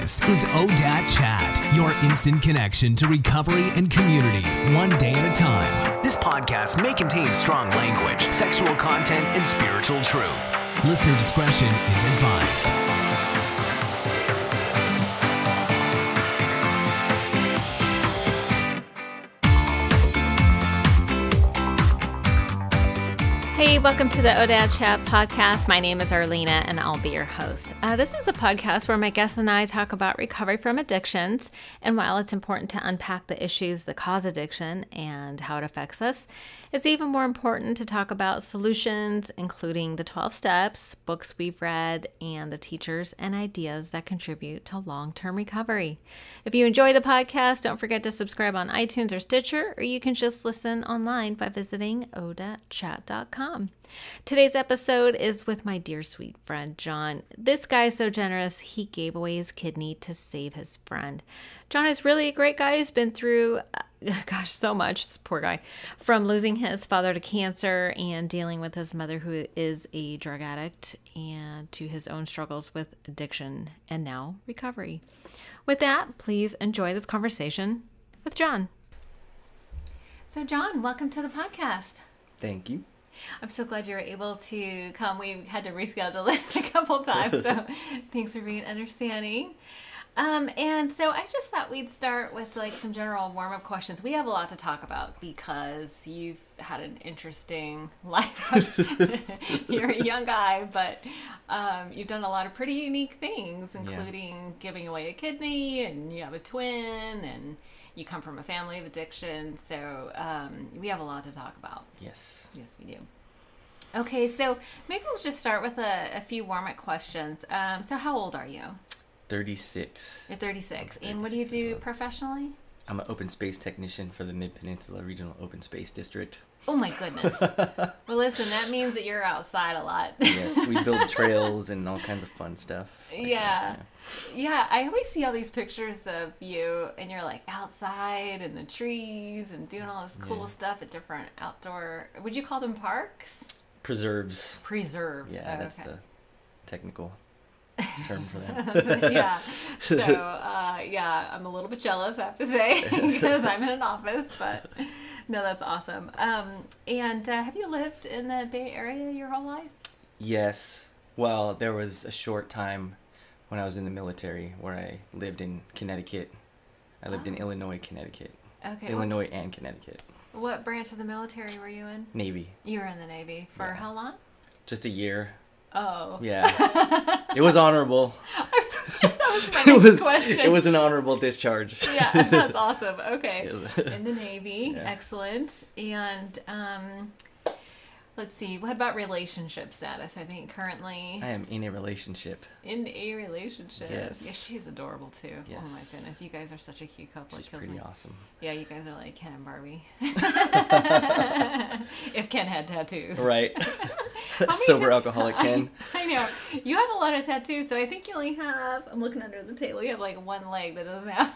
This is ODAT Chat, your instant connection to recovery and community, one day at a time. This podcast may contain strong language, sexual content, and spiritual truth. Listener discretion is advised. Hey, welcome to the ODAT Chat podcast. My name is Arlena, and I'll be your host. This is a podcast where my guests and I talk about recovery from addictions. And while it's important to unpack the issues that cause addiction and how it affects us, it's even more important to talk about solutions, including the 12 steps, books we've read, and the teachers and ideas that contribute to long-term recovery. If you enjoy the podcast, don't forget to subscribe on iTunes or Stitcher, or you can just listen online by visiting odatchat.com. Today's episode is with my dear sweet friend, John. This guy is so generous, he gave away his kidney to save his friend. John is really a great guy who's been through, so much, this poor guy, from losing his father to cancer and dealing with his mother who is a drug addict, and to his own struggles with addiction and now recovery. With that, please enjoy this conversation with John. So John, welcome to the podcast. Thank you. I'm so glad you were able to come. We had to reschedule this a couple times, so thanks for being understanding. And so I just thought we'd start with like some general warm-up questions. We have a lot to talk about because you've had an interesting life. You're a young guy, but you've done a lot of pretty unique things, including giving away a kidney, and you have a twin, and you come from a family of addiction. So we have a lot to talk about. Yes. Yes, we do. Okay, so maybe we'll just start with a few warm-up questions. So how old are you? 36. You're 36. And what do you do professionally? I'm an open space technician for the Mid-Peninsula Regional Open Space District. Oh my goodness. Well, listen, that means that you're outside a lot. Yes, we build trails and all kinds of fun stuff. Yeah, I always see all these pictures of you, and you're like outside in the trees and doing all this cool stuff at different outdoor, would you call them parks? Preserves. Yeah, that's the technical term for that. Yeah. So, I'm a little bit jealous, I have to say, because I'm in an office, but no, that's awesome. And have you lived in the Bay Area your whole life? Yes. Well, there was a short time when I was in the military where I lived in Connecticut. I lived in Illinois, Connecticut. Okay. Illinois and Connecticut. What branch of the military were you in? Navy. You were in the Navy. For how long? Just a year. Oh. Yeah. It was honorable. That was my next question. It was an honorable discharge. Yeah, that's awesome. Okay. In the Navy. Yeah. Excellent. And let's see. What about relationship status? I think currently I am in a relationship. In a relationship. Yes. Yeah, she's adorable too. Yes. Oh my goodness. You guys are such a cute couple. She's pretty awesome. Yeah, you guys are like Ken and Barbie. If Ken had tattoos. Right. Sober alcoholic Ken. I know. You have a lot of tattoos, so I think you only have, I'm looking under the table, you have like one leg that doesn't have.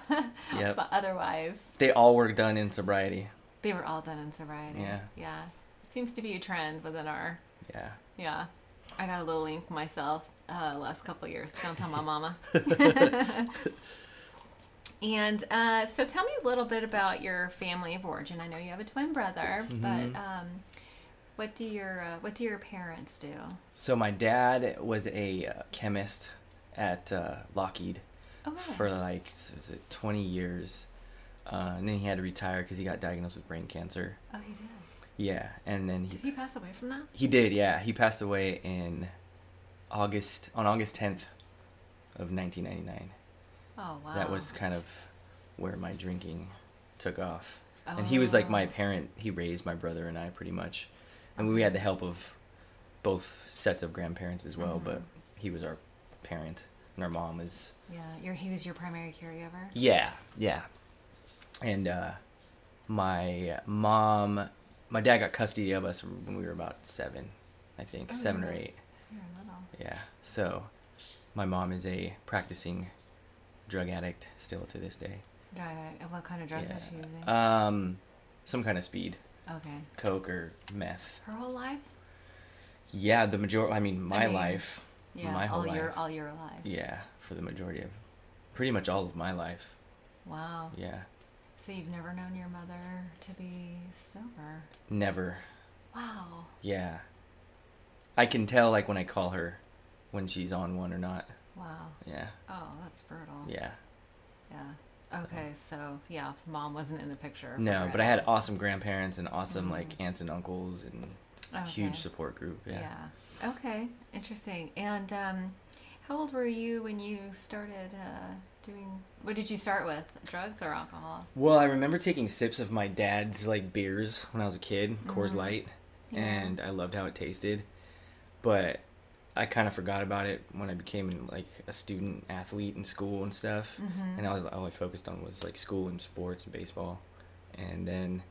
Yep. But otherwise. They all were done in sobriety. They were all done in sobriety. Yeah. Yeah. Seems to be a trend within our. Yeah. Yeah. I got a little link myself last couple of years. Don't tell my mama. And so tell me a little bit about your family of origin. I know you have a twin brother, but what do your parents do? So my dad was a chemist at Lockheed for like 20 years. And then he had to retire because he got diagnosed with brain cancer. Oh, he did? Yeah, and then Did he pass away from that? He did, yeah. He passed away on August 10th of 1999. Oh, wow. That was kind of where my drinking took off. Oh. And he was like my parent. He raised my brother and I pretty much. And we had the help of both sets of grandparents as well, but he was our parent and our mom is... Yeah, he was your primary caregiver? Yeah. And my dad got custody of us when we were about 7, I think, 7 or 8. You're little. Yeah. So my mom is a practicing drug addict still to this day. What kind of drug is she using? Some kind of speed. Okay. Coke or meth. Her whole life? Yeah, my life. Yeah, my whole life. all your life. Yeah, for the majority of pretty much all of my life. Wow. Yeah. So you've never known your mother to be sober? Never. Wow. Yeah. I can tell, like, when I call her when she's on one or not. Wow. Yeah. Oh, that's brutal. Yeah. Yeah. Okay, so yeah, mom wasn't in the picture. No, but I had awesome grandparents and awesome like aunts and uncles and huge support group. Yeah. Okay, interesting. And how old were you when you started doing? What did you start with? Drugs or alcohol? Well, I remember taking sips of my dad's like beers when I was a kid, Coors Light, and I loved how it tasted. But I kind of forgot about it when I became like a student athlete in school and stuff. And all I focused on was like school and sports and baseball. And then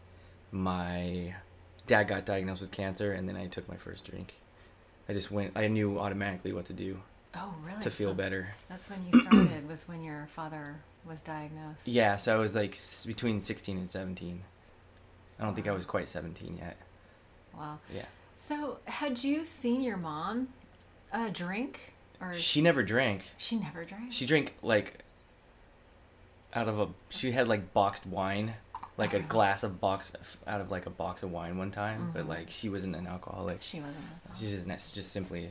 my dad got diagnosed with cancer, and then I took my first drink. I knew automatically what to do. Oh, really? To feel better. That's when you started, was when your father was diagnosed. Yeah, so I was like between 16 and 17. I don't think I was quite 17 yet. Wow. Yeah. So had you seen your mom drink? Or she never drank. She never drank? She drank like she had like boxed wine, like a glass of out of like a box of wine one time, but like she wasn't an alcoholic. She wasn't an alcoholic. She's just simply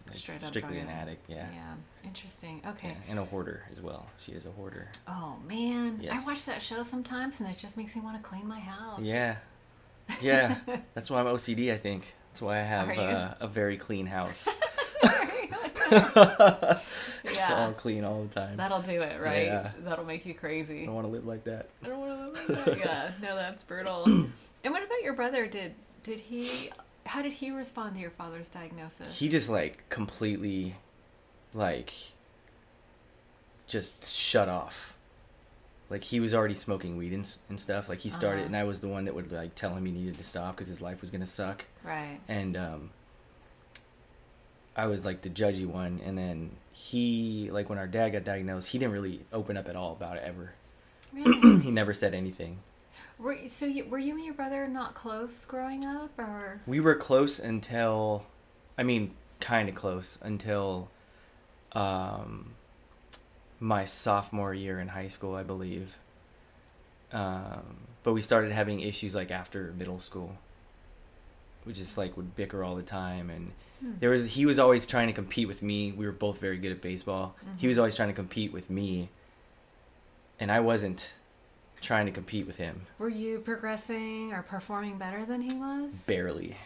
like, strictly an addict. Yeah. Interesting. Okay. Yeah. And a hoarder as well. She is a hoarder. Oh man, yes. I watch that show sometimes, and it just makes me want to clean my house. Yeah. That's why I'm OCD. I think that's why I have a very clean house. It's all clean all the time. That'll do it, right? Yeah. That'll make you crazy. I don't want to live like that. I don't want to live like that. Yeah, no, that's brutal. And what about your brother? How did he respond to your father's diagnosis? He just like completely, like, just shut off. Like he was already smoking weed and stuff. Like he started, and I was the one that would like tell him he needed to stop because his life was gonna suck. Right. And I was like the judgy one, and then he, like when our dad got diagnosed, he didn't really open up at all about it ever. Really? He never said anything. Were you and your brother not close growing up, or? We were close until, kind of close until my sophomore year in high school, I believe. But we started having issues like after middle school. We just like would bicker all the time, and he was always trying to compete with me. We were both very good at baseball. He was always trying to compete with me, and I wasn't trying to compete with him. Were you progressing or performing better than he was? Barely.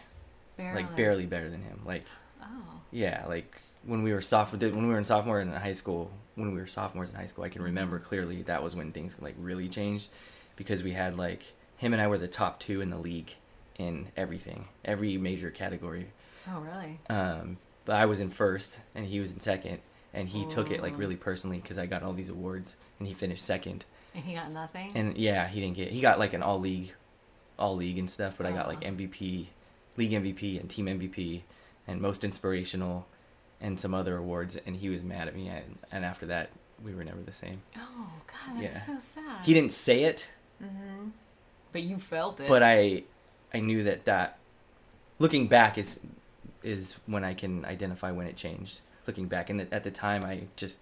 Like barely better than him. Like, oh. Yeah, like when we were sophomores in high school, I can remember clearly that was when things like really changed, because we had like him and I were the top 2 in the league in every major category. Oh, really? But I was in first and he was in second, and he took it like really personally because I got all these awards and he finished second. And he got nothing? And yeah, he got like an all league and stuff, but I got like MVP, league MVP and team MVP and most inspirational and some other awards, and he was mad at me, and after that we were never the same. Oh God, that's so sad. He didn't say it. Mm-hmm. But you felt it. But I knew that looking back is when I can identify when it changed. Looking back, and at the time I just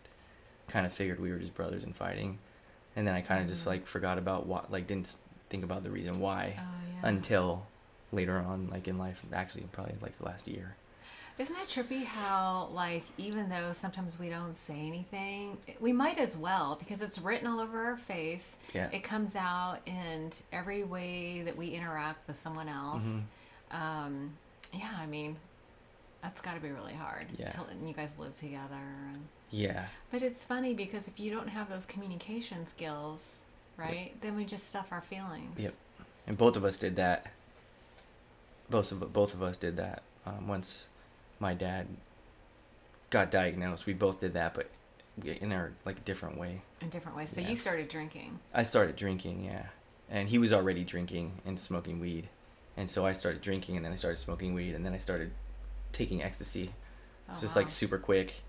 kind of figured we were just brothers and fighting, and then I kind of just like forgot about what, like didn't think about the reason why until later on, like in life, actually probably like the last year. Isn't that trippy how, like, even though sometimes we don't say anything, we might as well, because it's written all over our face. Yeah. It comes out in every way that we interact with someone else. That's got to be really hard. Yeah. And you guys live together. Yeah. But it's funny because if you don't have those communication skills, right, then we just stuff our feelings. Yep. And both of us did that. Both of us did that. Once my dad got diagnosed, we both did that, but in our like different way. In different ways. So you started drinking. I started drinking, yeah. And he was already drinking and smoking weed. And so I started drinking, and then I started smoking weed, and then I started taking ecstasy. It's just like super quick.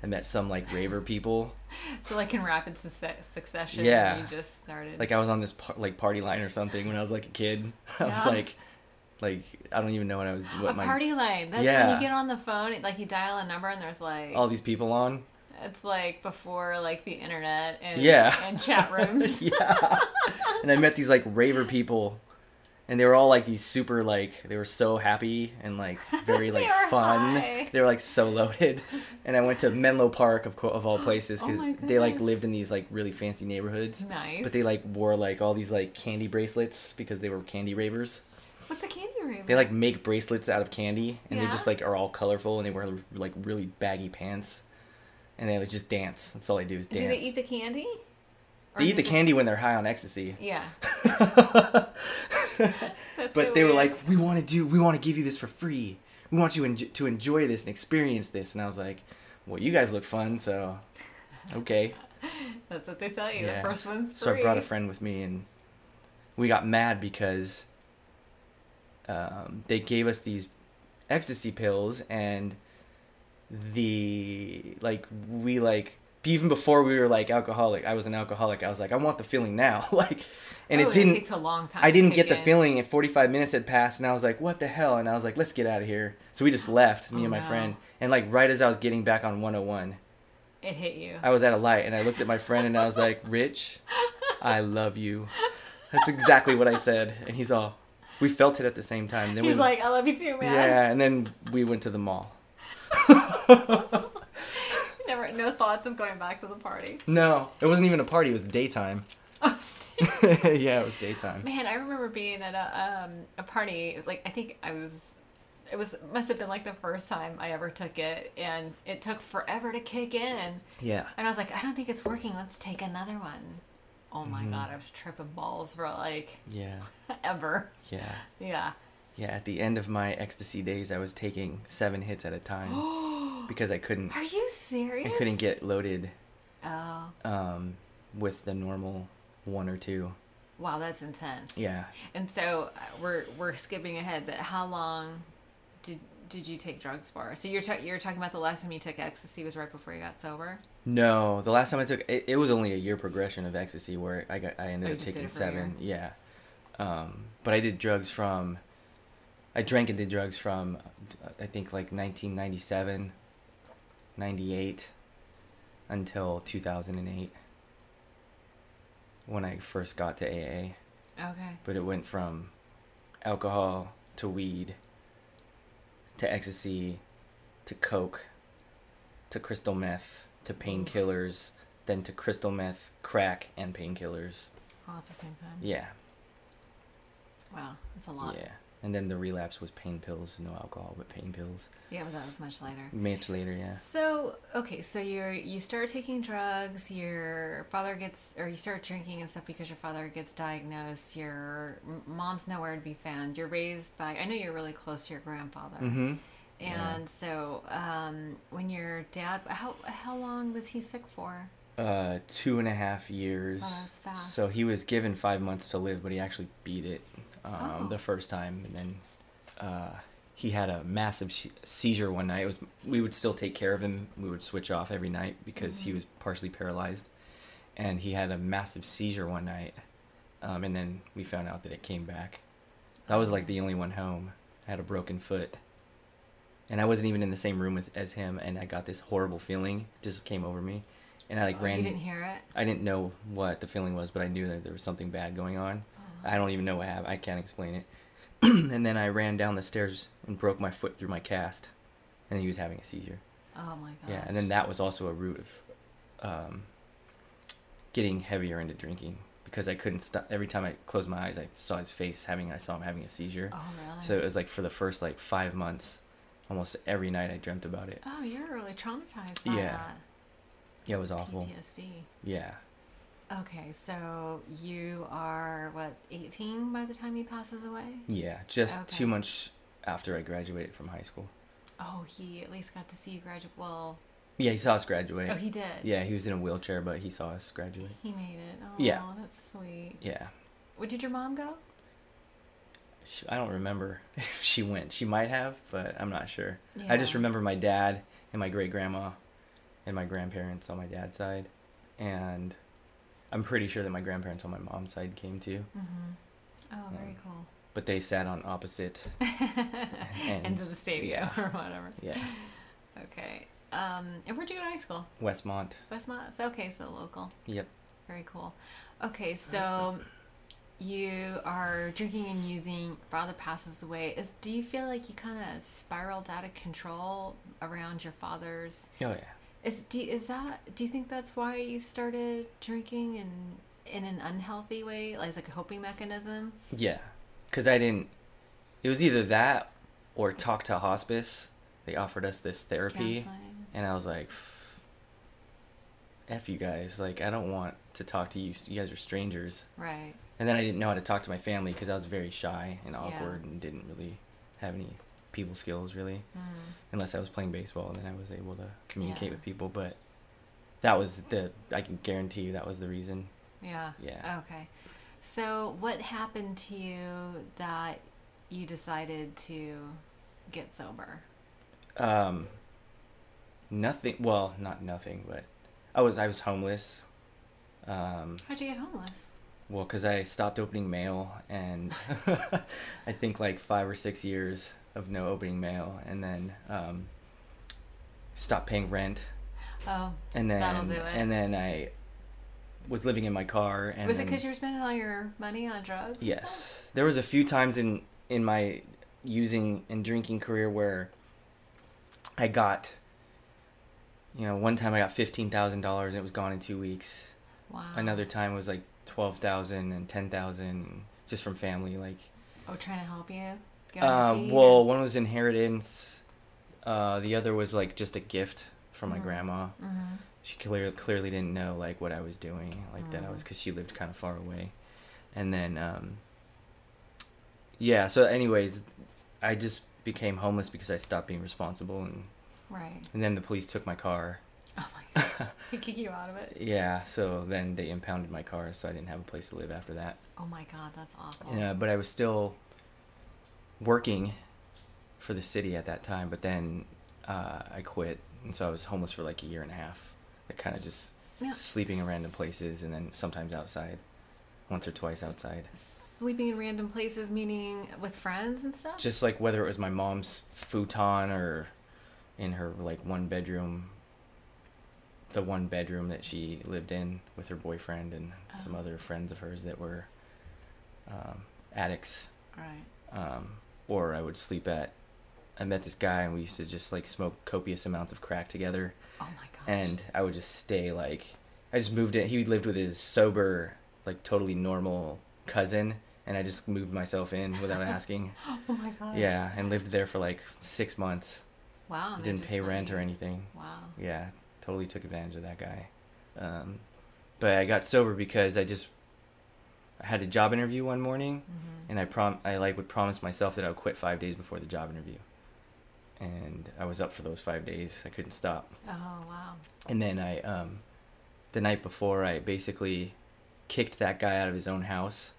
I met some like raver people. So like in rapid succession. Yeah. You just started. Like I was on this party line or something when I was like a kid. I was like I don't even know what I was. Party line. That's when you get on the phone, like you dial a number and there's like all these people on. It's like before like the internet and and chat rooms. Yeah. And I met these like raver people, and they were all like these super like, they were so happy and like very like fun. High. They were like so loaded. And I went to Menlo Park of all places, because they like lived in these like really fancy neighborhoods. Nice. But they like wore like all these like candy bracelets because they were candy ravers. What's a candy raver? They like make bracelets out of candy, and Yeah? they just like are all colorful, and they wear like really baggy pants, and they like just dance. That's all they do is dance. Do they eat the candy? Or They is eat the it candy when they're high on ecstasy. Yeah. But they were like, we want to give you this for free. We want you to enjoy this and experience this. And I was like, well, you guys look fun, so okay. That's what they tell you. Yeah. The first one's free. So I brought a friend with me, and we got mad because they gave us these ecstasy pills, and even before we were like alcoholic, I was an alcoholic. I was like, I want the feeling now. And it didn't. It takes a long time. I didn't get the feeling, and 45 minutes had passed, and I was like, what the hell? And I was like, let's get out of here. So we just left, me and my friend. And like right as I was getting back on 101, it hit you. I was at a light, and I looked at my friend, and I was like, Rich, I love you. That's exactly what I said. And he's all, we felt it at the same time. Then He's like, I love you too, man. Yeah, and then we went to the mall. No thoughts of going back to the party. No, it wasn't even a party. It was daytime. Oh, Yeah, it was daytime. man, I remember being at a party. Like, I think must have been like the first time I ever took it, and it took forever to kick in. Yeah. And I was like, I don't think it's working. Let's take another one. Oh my God, I was tripping balls for like Yeah. ever. Yeah. Yeah. Yeah, at the end of my ecstasy days, I was taking 7 hits at a time because I couldn't. Are you serious? I couldn't get loaded. Oh. With the normal 1 or 2. Wow, that's intense. Yeah. And so we're skipping ahead, but how long did you take drugs for? So you're talking about the last time you took ecstasy was right before you got sober? No, the last time I took it was only a year progression of ecstasy where I ended up just did taking it for a 7. Yeah. But I did drugs from. I drank and did drugs from, I think, like 1997, 98, until 2008, when I first got to AA. Okay. But it went from alcohol to weed to ecstasy to coke to crystal meth to painkillers, then to crystal meth, crack, and painkillers. All at the same time? Yeah. Wow, that's a lot. Yeah. And then the relapse was pain pills, no alcohol, but pain pills. Yeah, but that was much later. Much later, yeah. So, okay, so you start taking drugs, your father gets, or you start drinking and stuff because your father gets diagnosed, your mom's nowhere to be found, you're raised by, I know you're really close to your grandfather. Mm-hmm. And so, when your dad, how long was he sick for? 2.5 years. Oh, that's fast. So he was given 5 months to live, but he actually beat it the first time. And then he had a massive seizure one night. We would still take care of him. We would switch off every night because he was partially paralyzed. And he had a massive seizure one night. And then we found out that it came back. I was like the only one home. I had a broken foot. And I wasn't even in the same room as him. And I got this horrible feeling just came over me. And I ran. You didn't hear it? I didn't know what the feeling was, but I knew that there was something bad going on. Oh. I don't even know what happened. I can't explain it. And then I ran down the stairs and broke my foot through my cast. And he was having a seizure. Oh my god. Yeah, and then that was also a root of getting heavier into drinking. Because I couldn't stop. Every time I closed my eyes, I saw his face I saw him having a seizure. Oh really? So it was like for the first 5 months, almost every night I dreamt about it. Oh, you're really traumatized by that. Yeah, it was awful. PTSD. Yeah. Okay, so you are, 18 by the time he passes away? Yeah, just 2 months after I graduated from high school. Oh, he at least got to see you graduate. Well... Yeah, he saw us graduate. Oh, he did? Yeah, he was in a wheelchair, but he saw us graduate. He made it. Oh, yeah. That's sweet. Yeah. Where did your mom go? I don't remember if she went. She might have, but I'm not sure. Yeah. I just remember my dad and my great-grandma and my grandparents on my dad's side. And I'm pretty sure that my grandparents on my mom's side came too. Mm-hmm. Oh, very cool. But they sat on opposite ends of the stadium or whatever. Yeah. Okay. And where'd you go to high school? Westmont. Westmont? Okay, so local. Yep. Very cool. Okay, so you are drinking and using. Father passes away. Do you feel like you kind of spiraled out of control around your father's? Oh yeah. Do you think that's why you started drinking in an unhealthy way, like as a coping mechanism? Yeah, because it was either that or talk to hospice. They offered us this therapy. Counseling. And I was like, F you guys. Like, I don't want to talk to you. You guys are strangers. Right. And then I didn't know how to talk to my family because I was very shy and awkward and didn't really have any people skills, really. Unless I was playing baseball, and then I was able to communicate with people. But that was I can guarantee you that was the reason. Yeah. Yeah. Okay. So what happened to you that you decided to get sober? Nothing. Well, not nothing, but I was homeless. How'd you get homeless? Well, because I stopped opening mail, and I think like 5 or 6 years of no opening mail, and then stopped paying rent. Oh, and then that'll do it. And then I was living in my car. And was it because you were spending all your money on drugs? Yes, there was a few times in my using and drinking career where I got, one time I got $15,000 and it was gone in 2 weeks. Wow. Another time was like 12,000 and 10,000 just from family, like. Oh, trying to help you get on your feet? Well, one was inheritance. The other was like just a gift from my grandma. Mm-hmm. She clearly didn't know like what I was doing, like that I was, because she lived kind of far away. And then, so anyways, I just became homeless because I stopped being responsible, and right. And then the police took my car. Oh my God. They kick you out of it? Yeah, so then they impounded my car, so I didn't have a place to live after that. Oh my God, that's awful. Yeah, but I was still working for the city at that time, but then I quit, and so I was homeless for like a year and a half. Like kind of just sleeping in random places, and then sometimes outside, once or twice outside. Sleeping in random places, meaning with friends and stuff? Just like whether it was my mom's futon or in her like the one bedroom that she lived in with her boyfriend and some other friends of hers that were addicts. Right. Or I would I met this guy, and we used to just like smoke copious amounts of crack together. Oh my gosh. And I would just stay I just moved in. He lived with his sober, like totally normal cousin, and I just moved myself in without asking. Oh my gosh. Yeah, and lived there for like 6 months. Wow. Didn't pay rent or anything. Wow. Yeah, totally took advantage of that guy. But I got sober because I had a job interview one morning, and I would promise myself that I would quit 5 days before the job interview. And I was up for those 5 days. I couldn't stop. Oh, wow. And then the night before, I basically kicked that guy out of his own house,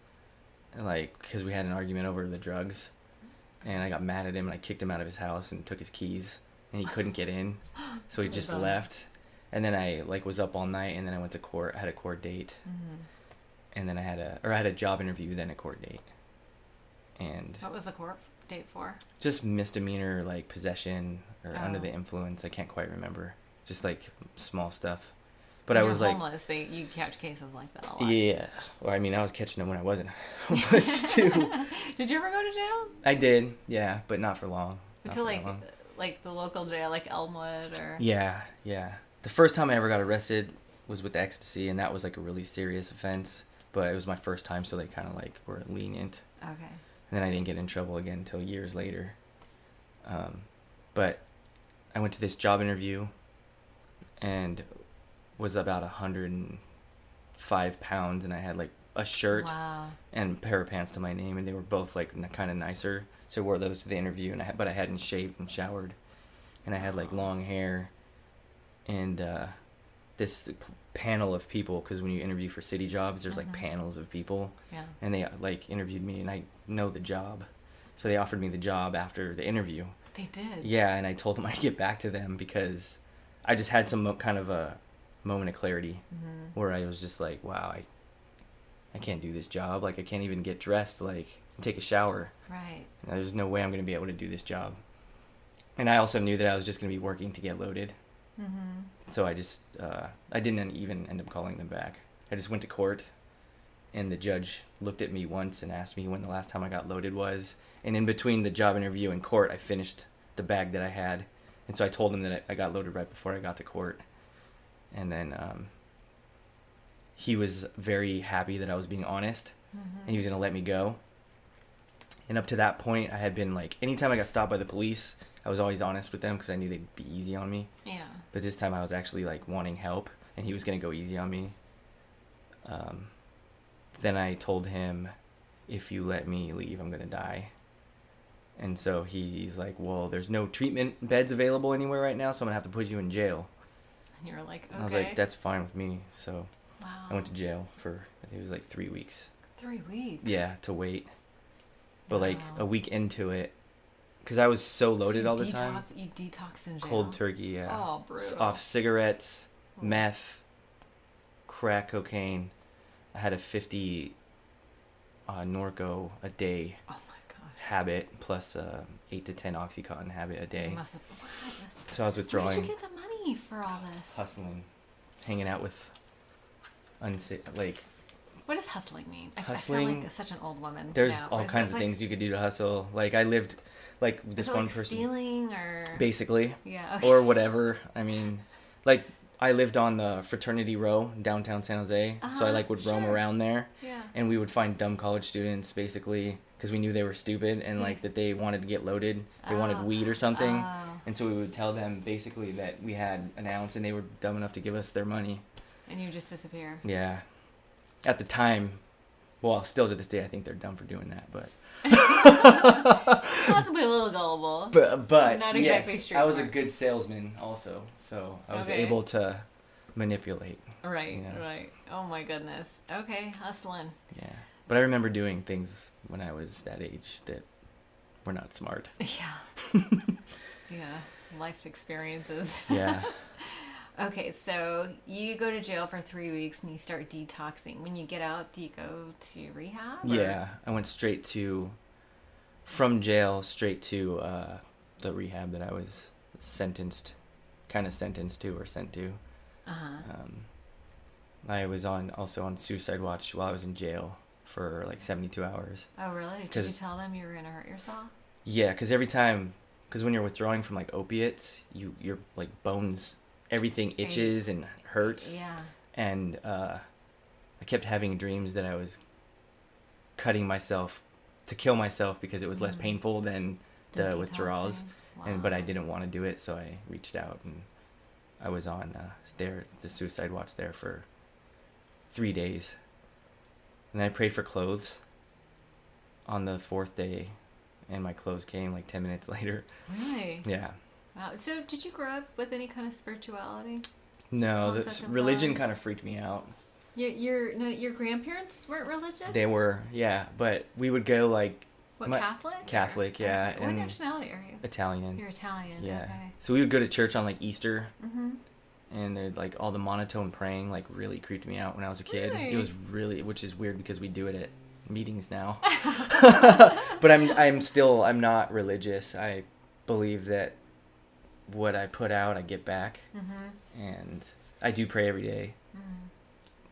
because we had an argument over the drugs. And I got mad at him, and I kicked him out of his house and took his keys, and he couldn't get in. So he just left. And then I was up all night, and then I went to court. I had a court date. And then I had a job interview, then a court date. And what was the court date for? Just misdemeanor, possession or under the influence. I can't quite remember. Just small stuff. But when I was homeless, you catch cases like that a lot. Yeah. Well, I mean, I was catching them when I wasn't homeless too. Did you ever go to jail? I did, yeah, but not for long. Until the local jail, like Elmwood or. Yeah. The first time I ever got arrested was with ecstasy, and that was a really serious offense. But it was my first time, so they kind of were lenient. Okay. And then I didn't get in trouble again until years later. But I went to this job interview and was about 105 pounds, and I had a shirt and a pair of pants to my name, and they were both kind of nicer. So I wore those to the interview, but I hadn't shaved and showered, and I had long hair, and this panel of people, because when you interview for city jobs, there's panels of people, and they interviewed me, and I know the job, so they offered me the job after the interview. They did. Yeah, and I told them I'd get back to them because I just had some kind of a moment of clarity where I was just wow, I can't do this job. I can't even get dressed and take a shower. Right. There's no way I'm going to be able to do this job. And I also knew that I was just going to be working to get loaded. So I just, I didn't even end up calling them back. I just went to court, and the judge looked at me once and asked me when the last time I got loaded was. And in between the job interview and court, I finished the bag that I had. And so I told him that I got loaded right before I got to court. And then he was very happy that I was being honest, and he was going to let me go. And up to that point, I had been like, anytime I got stopped by the police, I was always honest with them because I knew they'd be easy on me. Yeah. But this time I was actually like wanting help, and he was going to go easy on me. Then I told him, if you let me leave, I'm going to die. And so he's like, well, there's no treatment beds available anywhere right now, so I'm going to have to put you in jail. And you were like, okay. I was like, that's fine with me. So wow. I went to jail for, I think it was like 3 weeks. 3 weeks? Yeah, to wait. But like Wow. a week into it, because I was so loaded So all the time. You detoxed in jail? Cold turkey, yeah. Oh, brutal. Off cigarettes, meth, crack cocaine. I had a 50 Norco a day Oh my gosh. habit, plus 8 to 10 Oxycontin habit a day. You must have, what? So I was Where withdrawing, did you get the money for all this? hustling, hanging out with like What does hustling mean? I Hustling- sound like such an old woman. there's now. all Is kinds this of like, things you could do to hustle. Like I lived like this is it one like person stealing or basically. yeah, okay. Or whatever. I mean, like I lived on the Fraternity Row in downtown San Jose, so I like would roam sure. around there, Yeah. and we would find dumb college students basically because we knew they were stupid and like that they wanted to get loaded, they wanted Oh. weed or something, Oh. and so we would tell them basically that we had an ounce, and they were dumb enough to give us their money. And you just disappear. Yeah, at the time, well, still to this day, I think they're dumb for doing that, but. Possibly a little gullible. But Not exactly yes, I was a straightforward. good salesman also, so I was Okay. able to manipulate. Right, Yeah. right. Oh my goodness. Okay, hustling. Yeah, but I remember doing things when I was that age that were not smart. Yeah. Yeah. Life experiences. Yeah, Okay, so you go to jail for 3 weeks and you start detoxing. When you get out, do you go to rehab? or- yeah. I went from jail straight to the rehab that I was sent to or sent to. Uh-huh. I was also on suicide watch while I was in jail for like 72 hours. Oh, really? Did you 'Cause- tell them you were going to hurt yourself? Yeah, because when you're withdrawing from like opiates, your like bones, everything itches and hurts. Yeah. And I kept having dreams that I was cutting myself to kill myself because it was less painful than the withdrawals. Detoxing? But I Wow. didn't want to do it, so I reached out, and I was on the suicide watch there for 3 days. And then I prayed for clothes on the 4th day, and my clothes came like 10 minutes later. Really? Yeah. Wow. So did you grow up with any kind of spirituality? No, Concept of religion God? kind of freaked me out. Your grandparents weren't religious? They were, yeah, but we would go like What, my- Catholic? or- Catholic, yeah, Okay. What and- nationality are you? Italian. You're Italian. Yeah. Okay. So we would go to church on like Easter, Mm-hmm. and they'd like all the monotone praying like really creeped me out when I was a kid. Really? It was really, which is weird because we do it at meetings now. But I'm not religious. I believe that what I put out, I get back, and I do pray every day,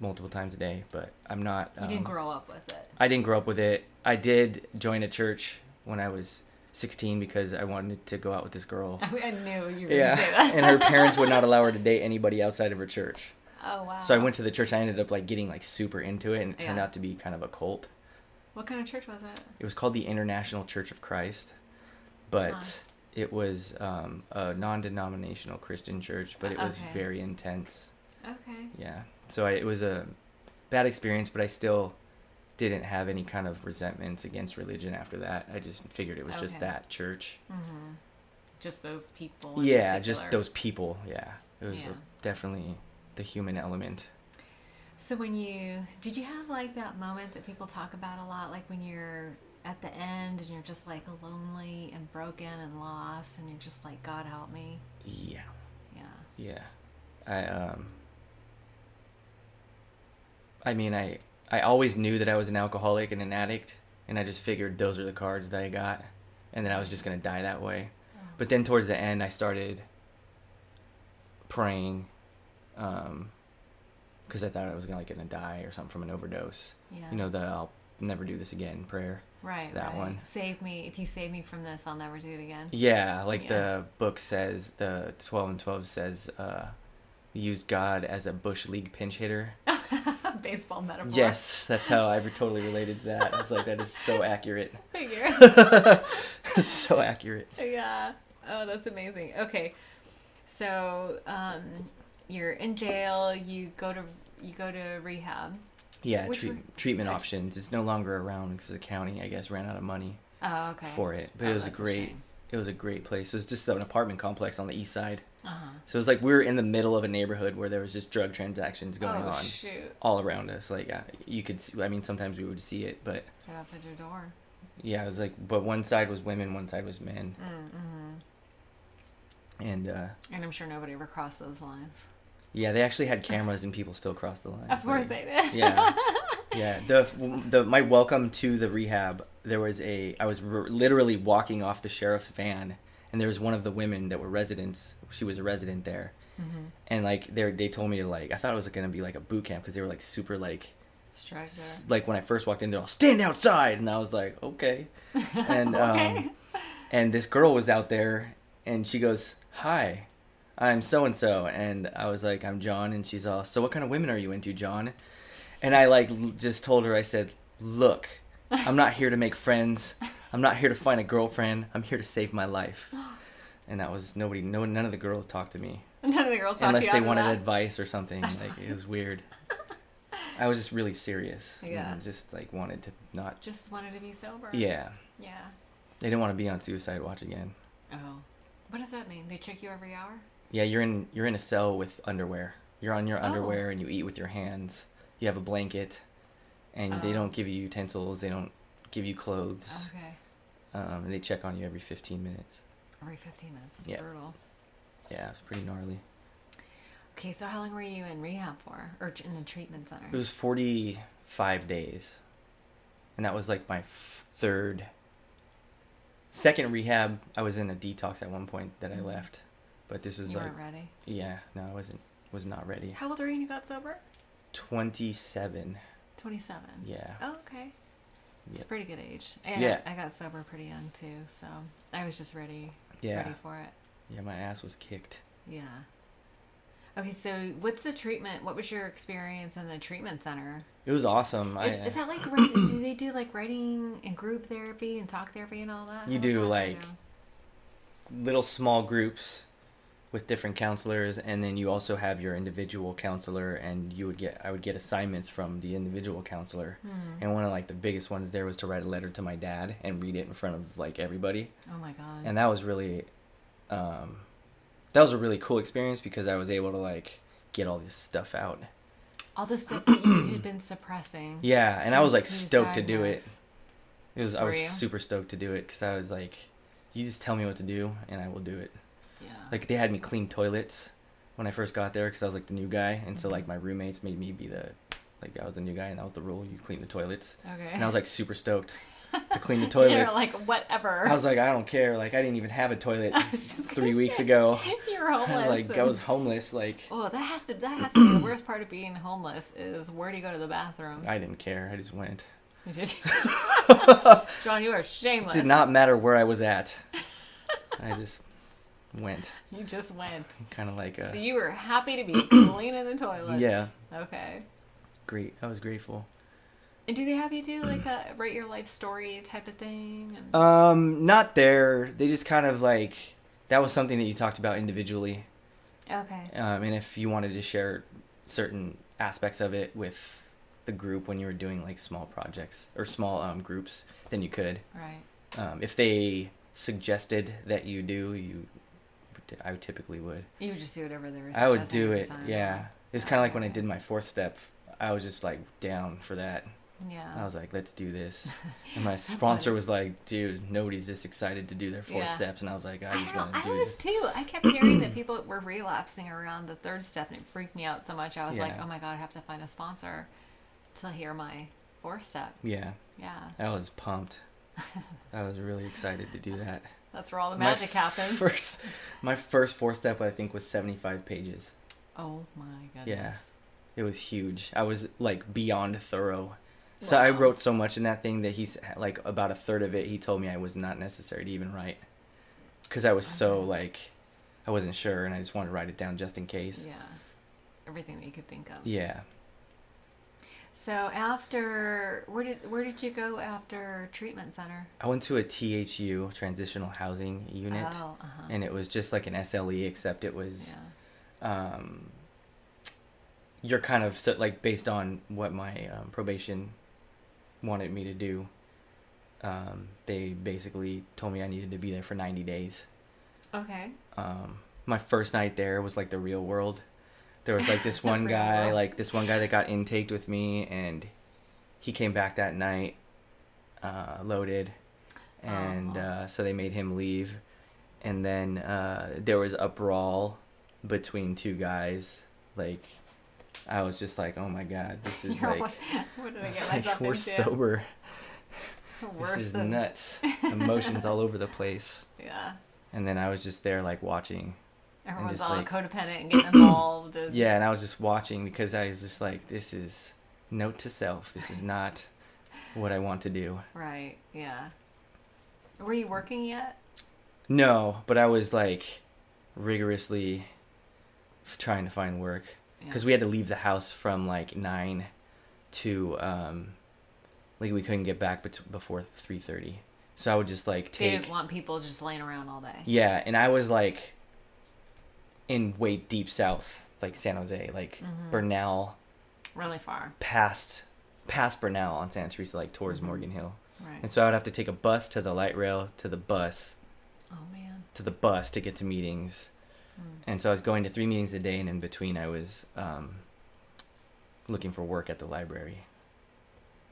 multiple times a day. But I'm not. You didn't grow up with it. I didn't grow up with it. I did join a church when I was 16 because I wanted to go out with this girl. I knew you were going to Yeah, say that. and her parents would not allow her to date anybody outside of her church. Oh, wow. So I went to the church. I ended up like getting like super into it, and it turned Yeah. out to be kind of a cult. What kind of church was it? It was called the International Church of Christ, but it was a non-denominational Christian church, but it was Okay. very intense. Okay. Yeah. So it was a bad experience, but I still didn't have any kind of resentments against religion after that. I just figured it was just Okay. that church. Mm-hmm. Just those people. in Yeah, just particular. those people. Yeah. It was Yeah. definitely the human element. So did you have like that moment that people talk about a lot, like when you're at the end and you're just like lonely and broken and lost and you're just like, God help me? Yeah. Yeah. Yeah. I always knew that I was an alcoholic and an addict, and I just figured those are the cards that I got, and then I was just going to die that way. But then towards the end, I started praying, because I thought I was gonna die or something from an overdose. Yeah. You know, the I'll never do this again prayer. Right. That one. Save me. If you save me from this, I'll never do it again. Yeah, like the book says, the 12 and 12 says, use God as a bush league pinch hitter. Baseball metaphor. Yes, that's how I totally related to that. I was like, that is so accurate. Figure. So accurate. Yeah. Oh, that's amazing. Okay. So, you're in jail. You go to rehab. Yeah, treatment options. It's no longer around because the county, I guess, ran out of money. Oh, okay. For it, but it was a great place. It was just an apartment complex on the east side. Uh-huh. So it was like we were in the middle of a neighborhood where there was just drug transactions going on all around us. Like you could see, I mean, sometimes we would see it, but right outside your door. Yeah, it was like, but one side was women, one side was men. Mm-hmm. And I'm sure nobody ever crossed those lines. Yeah, they actually had cameras and people still crossed the line. Of course they did. Yeah. Yeah, my welcome to the rehab, I was literally walking off the sheriff's van, and there was one of the women that were residents. She was a resident there, and like they told me to I thought it was gonna be like a boot camp because they were like super strict. Like when I first walked in, they're all stand outside, and I was like, okay, and okay. And this girl was out there, and she goes, hi, I'm so and so, and I was like, I'm John, and she's all, so what kind of women are you into, John? And I just told her, I said, look, I'm not here to make friends. I'm not here to find a girlfriend. I'm here to save my life. And that was none of the girls talked to me. None of the girls talked to you. Unless they wanted advice or something. It was weird. I was just really serious. Yeah. Just wanted to not. Just wanted to be sober. Yeah. Yeah. They didn't want to be on suicide watch again. Oh. What does that mean? They check you every hour? Yeah, you're in a cell with underwear. You're on your underwear and you eat with your hands. You have a blanket, and they don't give you utensils. They don't give you clothes. Okay. And they check on you every 15 minutes. Every 15 minutes. That's brutal. Yeah, it's pretty gnarly. Okay, so how long were you in rehab for, or in the treatment center? It was 45 days, and that was like my second rehab. I was in a detox at one point that I left, but this was you weren't ready. Yeah, no, I was not ready. How old were you when you got sober? 27. 27. Yeah. Oh, okay. It's a pretty good age. Yeah. I got sober pretty young too, so I was just ready. Yeah. Ready for it. Yeah, my ass was kicked. Yeah. Okay, so what's the treatment? What was your experience in the treatment center? It was awesome. Is that do they do writing and group therapy and talk therapy and all that? You do little small groups with different counselors, and then you also have your individual counselor, and I would get assignments from the individual counselor. And one of the biggest ones there was to write a letter to my dad and read it in front of everybody. Oh my god. And that was really that was a really cool experience because I was able to get all this stuff out. All the stuff that you had been suppressing. Yeah, and I was stoked to do it. I was you? super stoked to do it because I was you just tell me what to do and I will do it. Yeah. They had me clean toilets when I first got there because I was the new guy, and so my roommates made me be I was the new guy, and that was the rule. You clean the toilets. Okay. And I was super stoked to clean the toilets. You're whatever. I was I don't care. I didn't even have a toilet 3 weeks ago. You're homeless. I was homeless. Oh, that has to be the worst part of being homeless is where do you go to the bathroom? I didn't care. I just went. John, you are shameless. Did not matter where I was at. I just went. You just went. Kind of So you were happy to be cleaning the toilets. Yeah. Okay. Great. I was grateful. And do they have you do a write your life story type of thing? Not there. They just kind of that was something that you talked about individually. Okay. And if you wanted to share certain aspects of it with the group when you were doing small projects or small groups, then you could. Right. If they suggested that you do, I typically would. You would just do whatever they were suggesting. I would do it. Time. Yeah. It's kind of when I did my 4th step. I was just down for that. Yeah. I was let's do this. And my sponsor was dude, nobody's this excited to do their 4 steps. And I was I just want to do this. I was too. I kept hearing that people were relapsing around the 3rd step, and it freaked me out so much. I was oh my God, I have to find a sponsor to hear my 4th step. Yeah. Yeah. I was pumped. I was really excited to do that. That's where all the magic happens. My first 4-step, I think, was 75 pages. Oh my goodness. Yeah, it was huge. I was like beyond thorough. So Wow. I wrote so much in that thing that he's like about a third of it. He told me I was not necessary to even write, because I was so like, I wasn't sure, and I just wanted to write it down just in case. Yeah. Everything that you could think of. Yeah. So after, where did you go after treatment center? I went to a THU, transitional housing unit, Oh, and it was just like an SLE, except it was, you're kind of so, like based on what my probation wanted me to do. They basically told me I needed to be there for 90 days. Okay. My first night there was like the real world. There was like this one guy, that got intaked with me, and he came back that night, loaded, and so they made him leave, and then there was a brawl between two guys. Like, I was just like, oh my god, this is like, what did I get myself we're into? sober. Worse This is than nuts. Emotions all over the place. Yeah. And then I was just there like watching. Everyone's just, all like, codependent and getting involved. And... Yeah, and I was just watching because I was just like, this is note to self. This is not what I want to do. Right, yeah. Were you working yet? No, but I was like rigorously trying to find work because we had to leave the house from like 9 to like we couldn't get back before 3:30. So I would just like take. They didn't want people just laying around all day. Yeah, and I was like in way deep south, like San Jose, like Bernal. Really far. Past Bernal on Santa Teresa, like towards Morgan Hill. Right. And so I would have to take a bus to the light rail to the bus. Oh man. To the bus to get to meetings. And so I was going to 3 meetings a day, and in between I was looking for work at the library.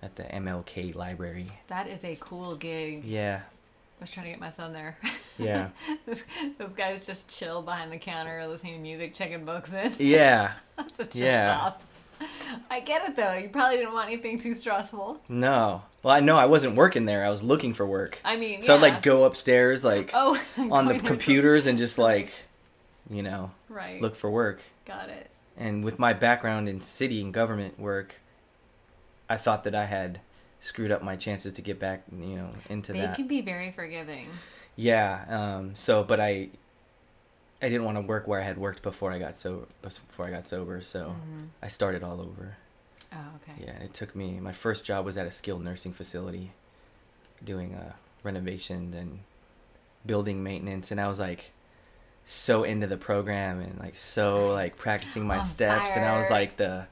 At the MLK library. That is a cool gig. Yeah. I was trying to get my son there. Yeah. Those guys just chill behind the counter, listening to music, checking books in. Yeah. That's a chill job. I get it though. You probably didn't want anything too stressful. No. Well, I know I wasn't working there. I was looking for work. I mean, so I'd like go upstairs, like on the computers, and just like, you know, look for work. Got it. And with my background in city and government work, I thought that I had screwed up my chances to get back, you know, into that. They can be very forgiving. Yeah. So, but I didn't want to work where I had worked before I got sober. So I started all over. Oh, okay. Yeah. It took me. My first job was at a skilled nursing facility, doing renovation and building maintenance, and I was like so into the program and like so like practicing my steps, and I was like the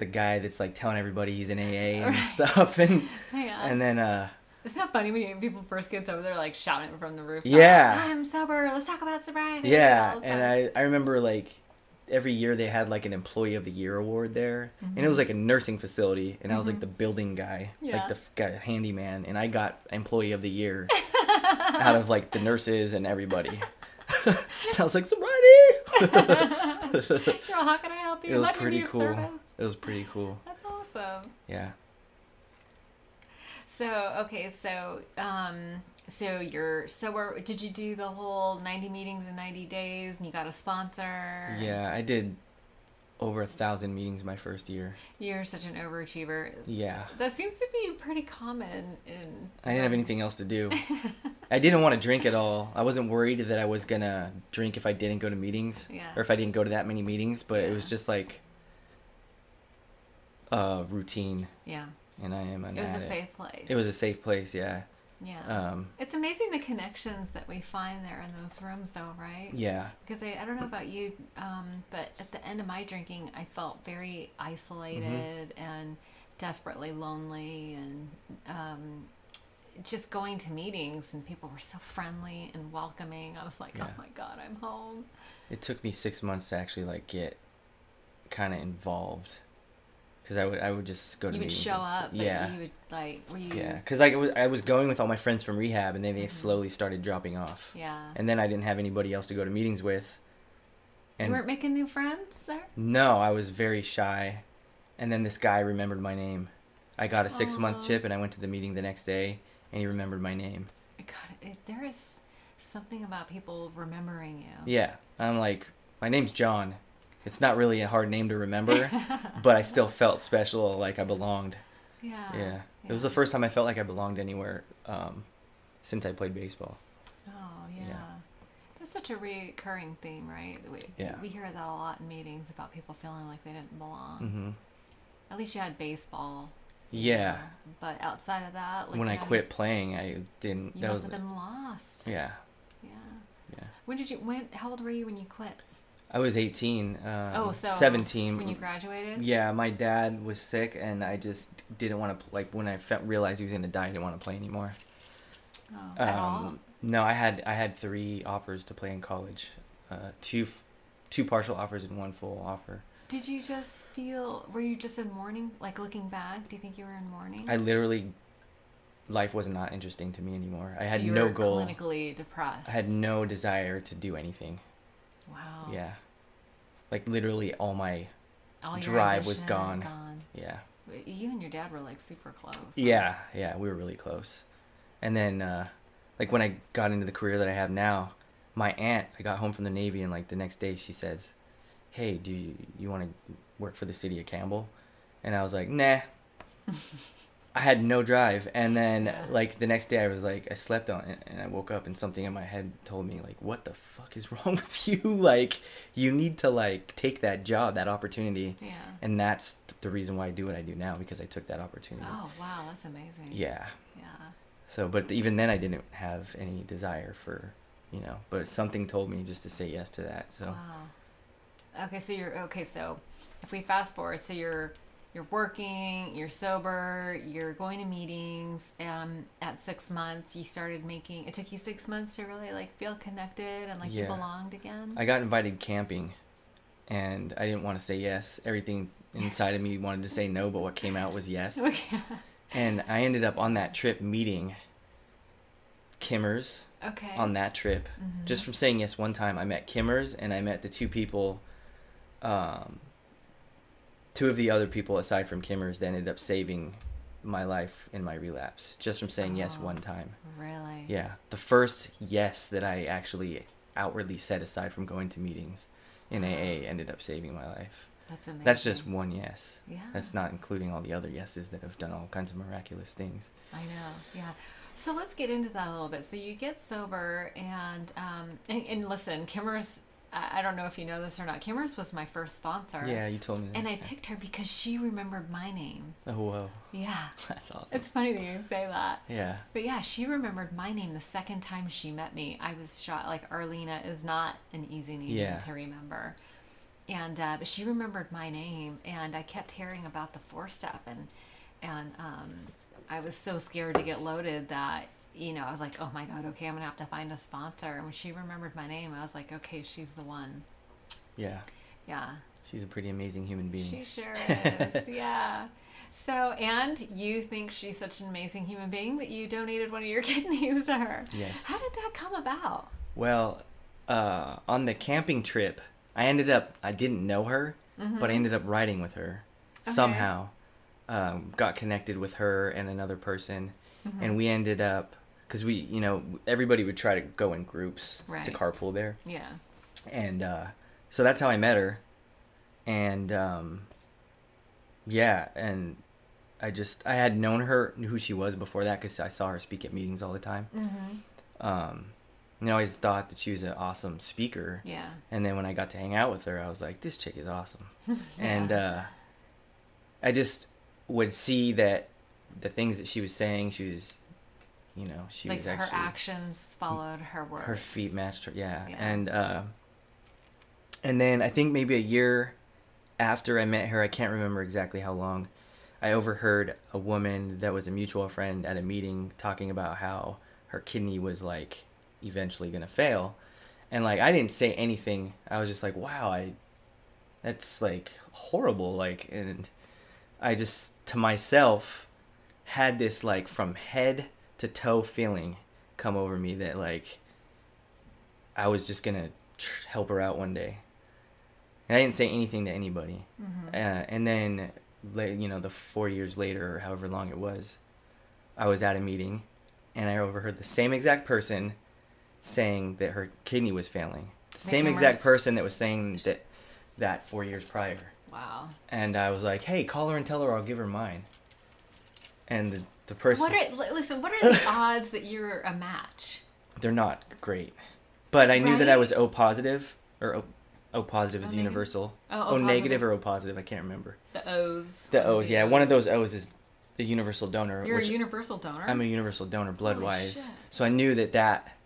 guy that's like telling everybody he's in AA and stuff, and then it's not funny when people first get sober, they're like shouting from the roof. Yeah, I'm sober, let's talk about sobriety. Yeah, and I remember like every year they had like an Employee of the Year award there, and it was like a nursing facility, and I was like the building guy, like the guy handyman, and I got Employee of the Year out of like the nurses and everybody. I was like, sobriety. Girl, how can I help you? It was pretty cool. It was pretty cool. That's awesome. Yeah. So okay, so you're sober. Did you do the whole 90 meetings in 90 days, and you got a sponsor? Yeah, I did over 1,000 meetings my first year. You're such an overachiever. Yeah. That seems to be pretty common in... I didn't have anything else to do. I didn't want to drink at all. I wasn't worried that I was going to drink if I didn't go to meetings. Yeah. Or if I didn't go to that many meetings. But it was just like routine. Yeah. And I am an addict. It was addict. a safe place. It was a safe place, yeah. Yeah. It's amazing the connections that we find there in those rooms, though, right? Yeah. Because I don't know about you, but at the end of my drinking, I felt very isolated and desperately lonely, and just going to meetings, and people were so friendly and welcoming. I was like, oh my God, I'm home. It took me 6 months to actually like get kind of involved. Because I would just go to meetings. You would show up, but you would like, were you... Yeah, because like I was going with all my friends from rehab, and then they slowly started dropping off. Yeah. And then I didn't have anybody else to go to meetings with. And you weren't making new friends there? No, I was very shy. And then this guy remembered my name. I got a 6-month chip, and I went to the meeting the next day, and he remembered my name. God, there is something about people remembering you. Yeah. I'm like, my name's John. It's not really a hard name to remember, but I still felt special, like I belonged. Yeah. Yeah. It was the first time I felt like I belonged anywhere since I played baseball. Oh, yeah. That's such a recurring theme, right? We hear that a lot in meetings about people feeling like they didn't belong. Mm-hmm. At least you had baseball. Yeah. But outside of that, like when I quit playing, I didn't. You must have been lost. Yeah. Yeah. How old were you when you quit? I was 18. So 17. When you graduated? Yeah, my dad was sick, and I just didn't want to, like, when I realized he was going to die, I didn't want to play anymore. Oh, at all? No, I had 3 offers to play in college. Two partial offers and 1 full offer. Did you just were you just in mourning? Like, looking back, do you think you were in mourning? I literally, life was not interesting to me anymore. I had you no were goal. Clinically depressed. I had no desire to do anything. Wow. Yeah. Like, literally all my your drive was ambition gone. Yeah. You and your dad were, like, super close. Yeah, we were really close. And then, like, when I got into the career that I have now, my aunt, I got home from the Navy, and, like, the next day she says, hey, do you want to work for the city of Campbell? And I was like, nah. I had no drive. And then, like, the next day I was like, I slept on it, and I woke up, and something in my head told me, like, what the fuck is wrong with you? Like, you need to, like, take that job, that opportunity. Yeah. And that's the reason why I do what I do now, because I took that opportunity. Oh, wow, that's amazing. Yeah. Yeah. So, but even then I didn't have any desire for, but something told me just to say yes to that. So. Wow. So if we fast forward, so you're working, you're sober, you're going to meetings, at 6 months you started it took you 6 months to really, like, feel connected and, like, you belonged again? I got invited camping, and I didn't want to say yes. Everything inside of me wanted to say no, but what came out was yes. Okay. And I ended up on that trip meeting Kimmers. Okay. On that trip. Mm-hmm. Just from saying yes one time, I met Kimmers, and I met the 2 people, 2 of the other people aside from Kimmers that ended up saving my life in my relapse, just from saying yes one time. Really? Yeah. The first yes that I actually outwardly said, aside from going to meetings in AA, ended up saving my life. That's amazing. That's just one yes. Yeah. That's not including all the other yeses that have done all kinds of miraculous things. I know. Yeah. So let's get into that a little bit. So you get sober, and listen, Kimmers, I don't know if you know this or not, Kimmers was my first sponsor. Yeah, you told me that. And I picked her because she remembered my name. Oh, whoa. Yeah. That's awesome. It's funny that you say that. Yeah. But yeah, she remembered my name the second time she met me. I was shocked. Like, Arlena is not an easy name to remember. And but she remembered my name, and I kept hearing about the 4-step, and I was so scared to get loaded that, I was like, oh my God, okay, I'm gonna have to find a sponsor. And when she remembered my name, I was like, okay, she's the one. Yeah. Yeah. She's a pretty amazing human being. She sure is. Yeah. So, and you think she's such an amazing human being that you donated one of your kidneys to her. Yes. How did that come about? Well, on the camping trip, I didn't know her, but I ended up riding with her somehow. Got connected with her and another person, and we ended up, because everybody would try to go in groups to carpool there. Yeah. And so that's how I met her. And and I had known who she was before that, because I saw her speak at meetings all the time. And I always thought that she was an awesome speaker. Yeah. And then when I got to hang out with her, I was like, this chick is awesome. And I just would see that the things that she was saying, she was actually, her actions followed her words. Her feet matched her. Yeah. And then I think maybe a year after I met her, I can't remember exactly how long, I overheard a woman that was a mutual friend at a meeting talking about how her kidney was, like, eventually gonna fail. And, like, I didn't say anything. I was just like, wow, that's, like, horrible. Like, and I just, to myself, had this, like, from head to toe feeling come over me that, like, I was just gonna help her out one day. And I didn't say anything to anybody. And then, the 4 years later, or however long it was, I was at a meeting, and I overheard the same exact person saying that her kidney was failing. The same Making exact worse. person that was saying that 4 years prior. Wow. And I was like, hey, call her and tell her I'll give her mine. And the person... What are the odds that you're a match? They're not great. But I knew that I Right? was O positive, or O positive is O negative? universal. Oh, O negative positive. or O positive, I can't remember. The O's. The O's, yeah. One of those O's is a universal donor. You're which a universal donor? I'm a universal donor blood-wise. shit. So I knew that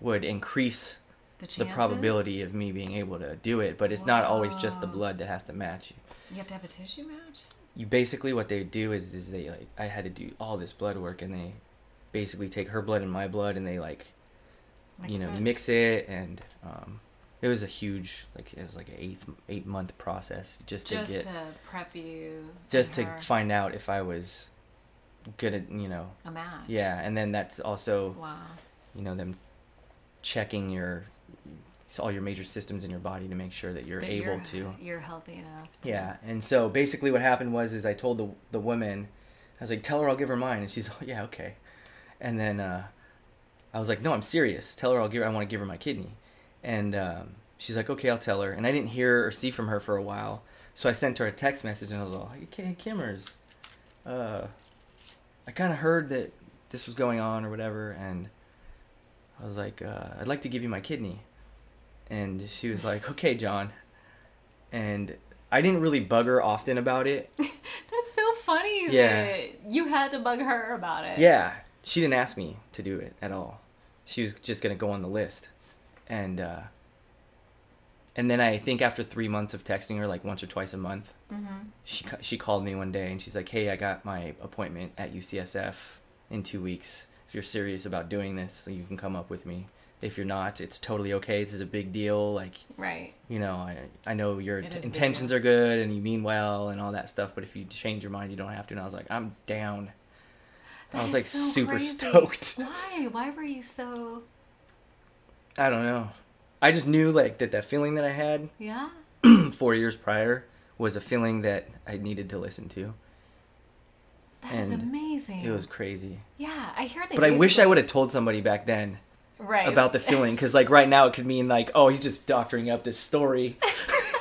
would increase the chances? probability of me being able to do it. But it's not always just the Wow. blood that has to match you. You have to have a tissue match? You basically, what they do is they, like, I had to do all this blood work, and they basically take her blood and my blood, and they, like, mix it, and it was a huge, like, it was like an 8-month process just to prep you. just and to her. find out if I was good at, A match. yeah. And then that's also, Wow. them checking all your major systems in your body to make sure that you're That able to. You're healthy enough. Yeah. And so basically what happened was I told the woman, I was like, tell her I'll give her mine. And she's like, yeah, okay. And then I was like, no, I'm serious. Tell her I want to give her my kidney. And she's like, okay, I'll tell her. And I didn't hear or see from her for a while. So I sent her a text message, and I was like, hey, Kimmers, I kind of heard that this was going on or whatever. And I was like, I'd like to give you my kidney. And she was like, okay, John. And I didn't really bug her often about it. That's so funny Yeah. that you had to bug her about it. Yeah, she didn't ask me to do it at all. She was just gonna go on the list, and then I think after 3 months of texting her like once or twice a month, she called me one day and she's like, "Hey, I got my appointment at UCSF in 2 weeks. If you're serious about doing this, you can come up with me. If you're not, it's totally okay. This is a big deal. Like, Right. I know your It is a big intentions deal. are good and you mean well and all that stuff, but if you change your mind, you don't have to." And I was like, I'm down. I was That like is so super crazy. stoked. Why? Why were you so... I don't know. I just knew like that feeling that I had Yeah? 4 years prior was a feeling that I needed to listen to. That is And amazing. It was crazy. Yeah, I hear that. But I wish I would have told somebody back then right. about the feeling, because like right now it could mean like, oh, he's just doctoring up this story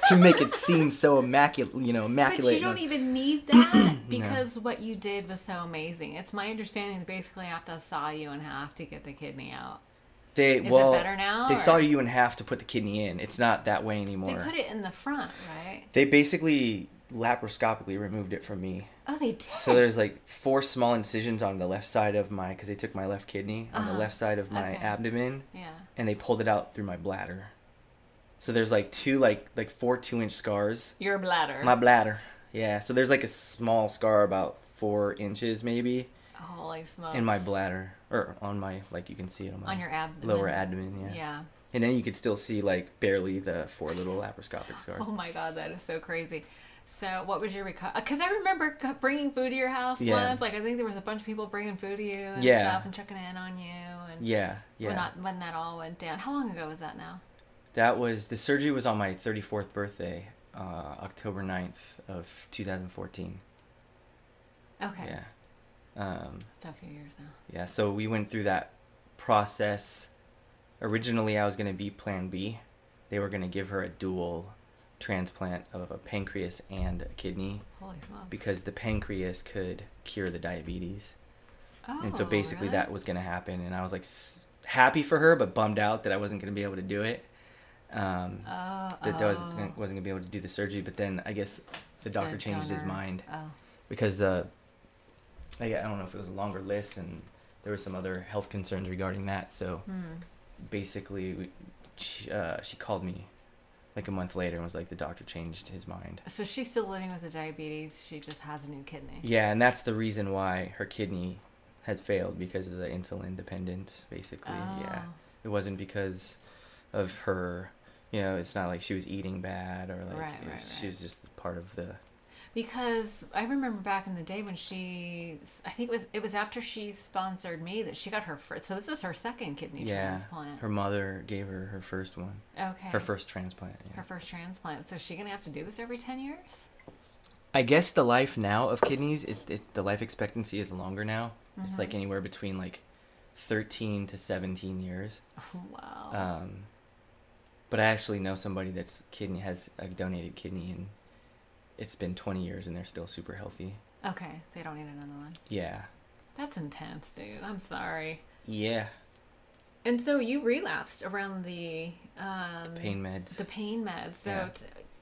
to make it seem so immaculate. But you don't even need that because what you did was so amazing. It's my understanding they basically have to saw you in half to get the kidney out. Is it better now? They or- saw you in half to put the kidney in. It's not that way anymore. They put it in the front, right? They basically laparoscopically removed it from me. Oh, they did? So there's like 4 small incisions on the left side of because they took my left kidney, on the left side of my Okay. abdomen, Yeah. and they pulled it out through my bladder. So there's like 4 2-inch scars. Your bladder. My bladder. Yeah. So there's like a small scar about 4 inches maybe Holy smokes. in my bladder, or on my, like you can see it on my On your abdomen. lower abdomen. Yeah. Yeah. And then you could still see like barely the 4 little laparoscopic scars. Oh my God, that is so crazy. So what was your recovery? Because I remember bringing food to your house Yeah. once. Like I think there was a bunch of people bringing food to you and Yeah. stuff and checking in on you. And Yeah. Yeah. when that all went down. How long ago was that now? The surgery was on my 34th birthday, October 9th of 2014. Okay. Yeah. So a few years now. Yeah, so we went through that process. Originally, I was going to be Plan B. They were going to give her a dual transplant of a pancreas and a kidney Holy smokes. because the pancreas could cure the diabetes. Oh, And so basically really? that was going to happen. And I was like happy for her, but bummed out that I wasn't going to be able to do it. I wasn't going to be able to do the surgery. But then I guess the doctor changed his mind Oh. because I don't know if it was a longer list and there was some other health concerns regarding that. So basically she called me like a month later and was like, the doctor changed his mind. So she's still living with the diabetes. She just has a new kidney. Yeah, and that's the reason why her kidney had failed, because of the insulin dependent, basically. Yeah, Oh. it wasn't because of her, it's not like she was eating bad or like Right, she was just part of the... Because I remember back in the day when I think it was after she sponsored me that she got her first. So this is her second kidney transplant. Her mother gave her her first one. Okay. Her first transplant. Yeah. Her first transplant. So is she gonna have to do this every 10 years? I guess the life now of kidneys, it's the life expectancy is longer now. It's like anywhere between like 13 to 17 years. Wow. But I actually know somebody that's has a donated kidney, and it's been 20 years and they're still super healthy. Okay, they don't need another one. Yeah. That's intense, dude. I'm sorry. Yeah. And so you relapsed around the pain meds. The pain meds. So Yeah.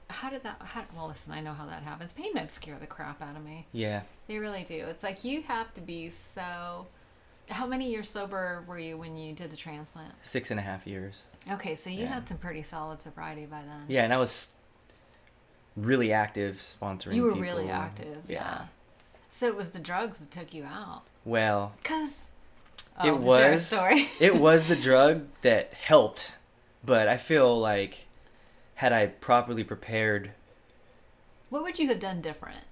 how did that? Well, listen, I know how that happens. Pain meds scare the crap out of me. Yeah. They really do. It's like you have to be so. How many years sober were you when you did the transplant? 6.5 years. Okay, so you Yeah. had some pretty solid sobriety by then. Yeah, and I was really active sponsoring You were people. really active, yeah. So it was the drugs that took you out. Well, Because it was story. it was the drug that helped, but I feel like had I properly prepared What would you have done different?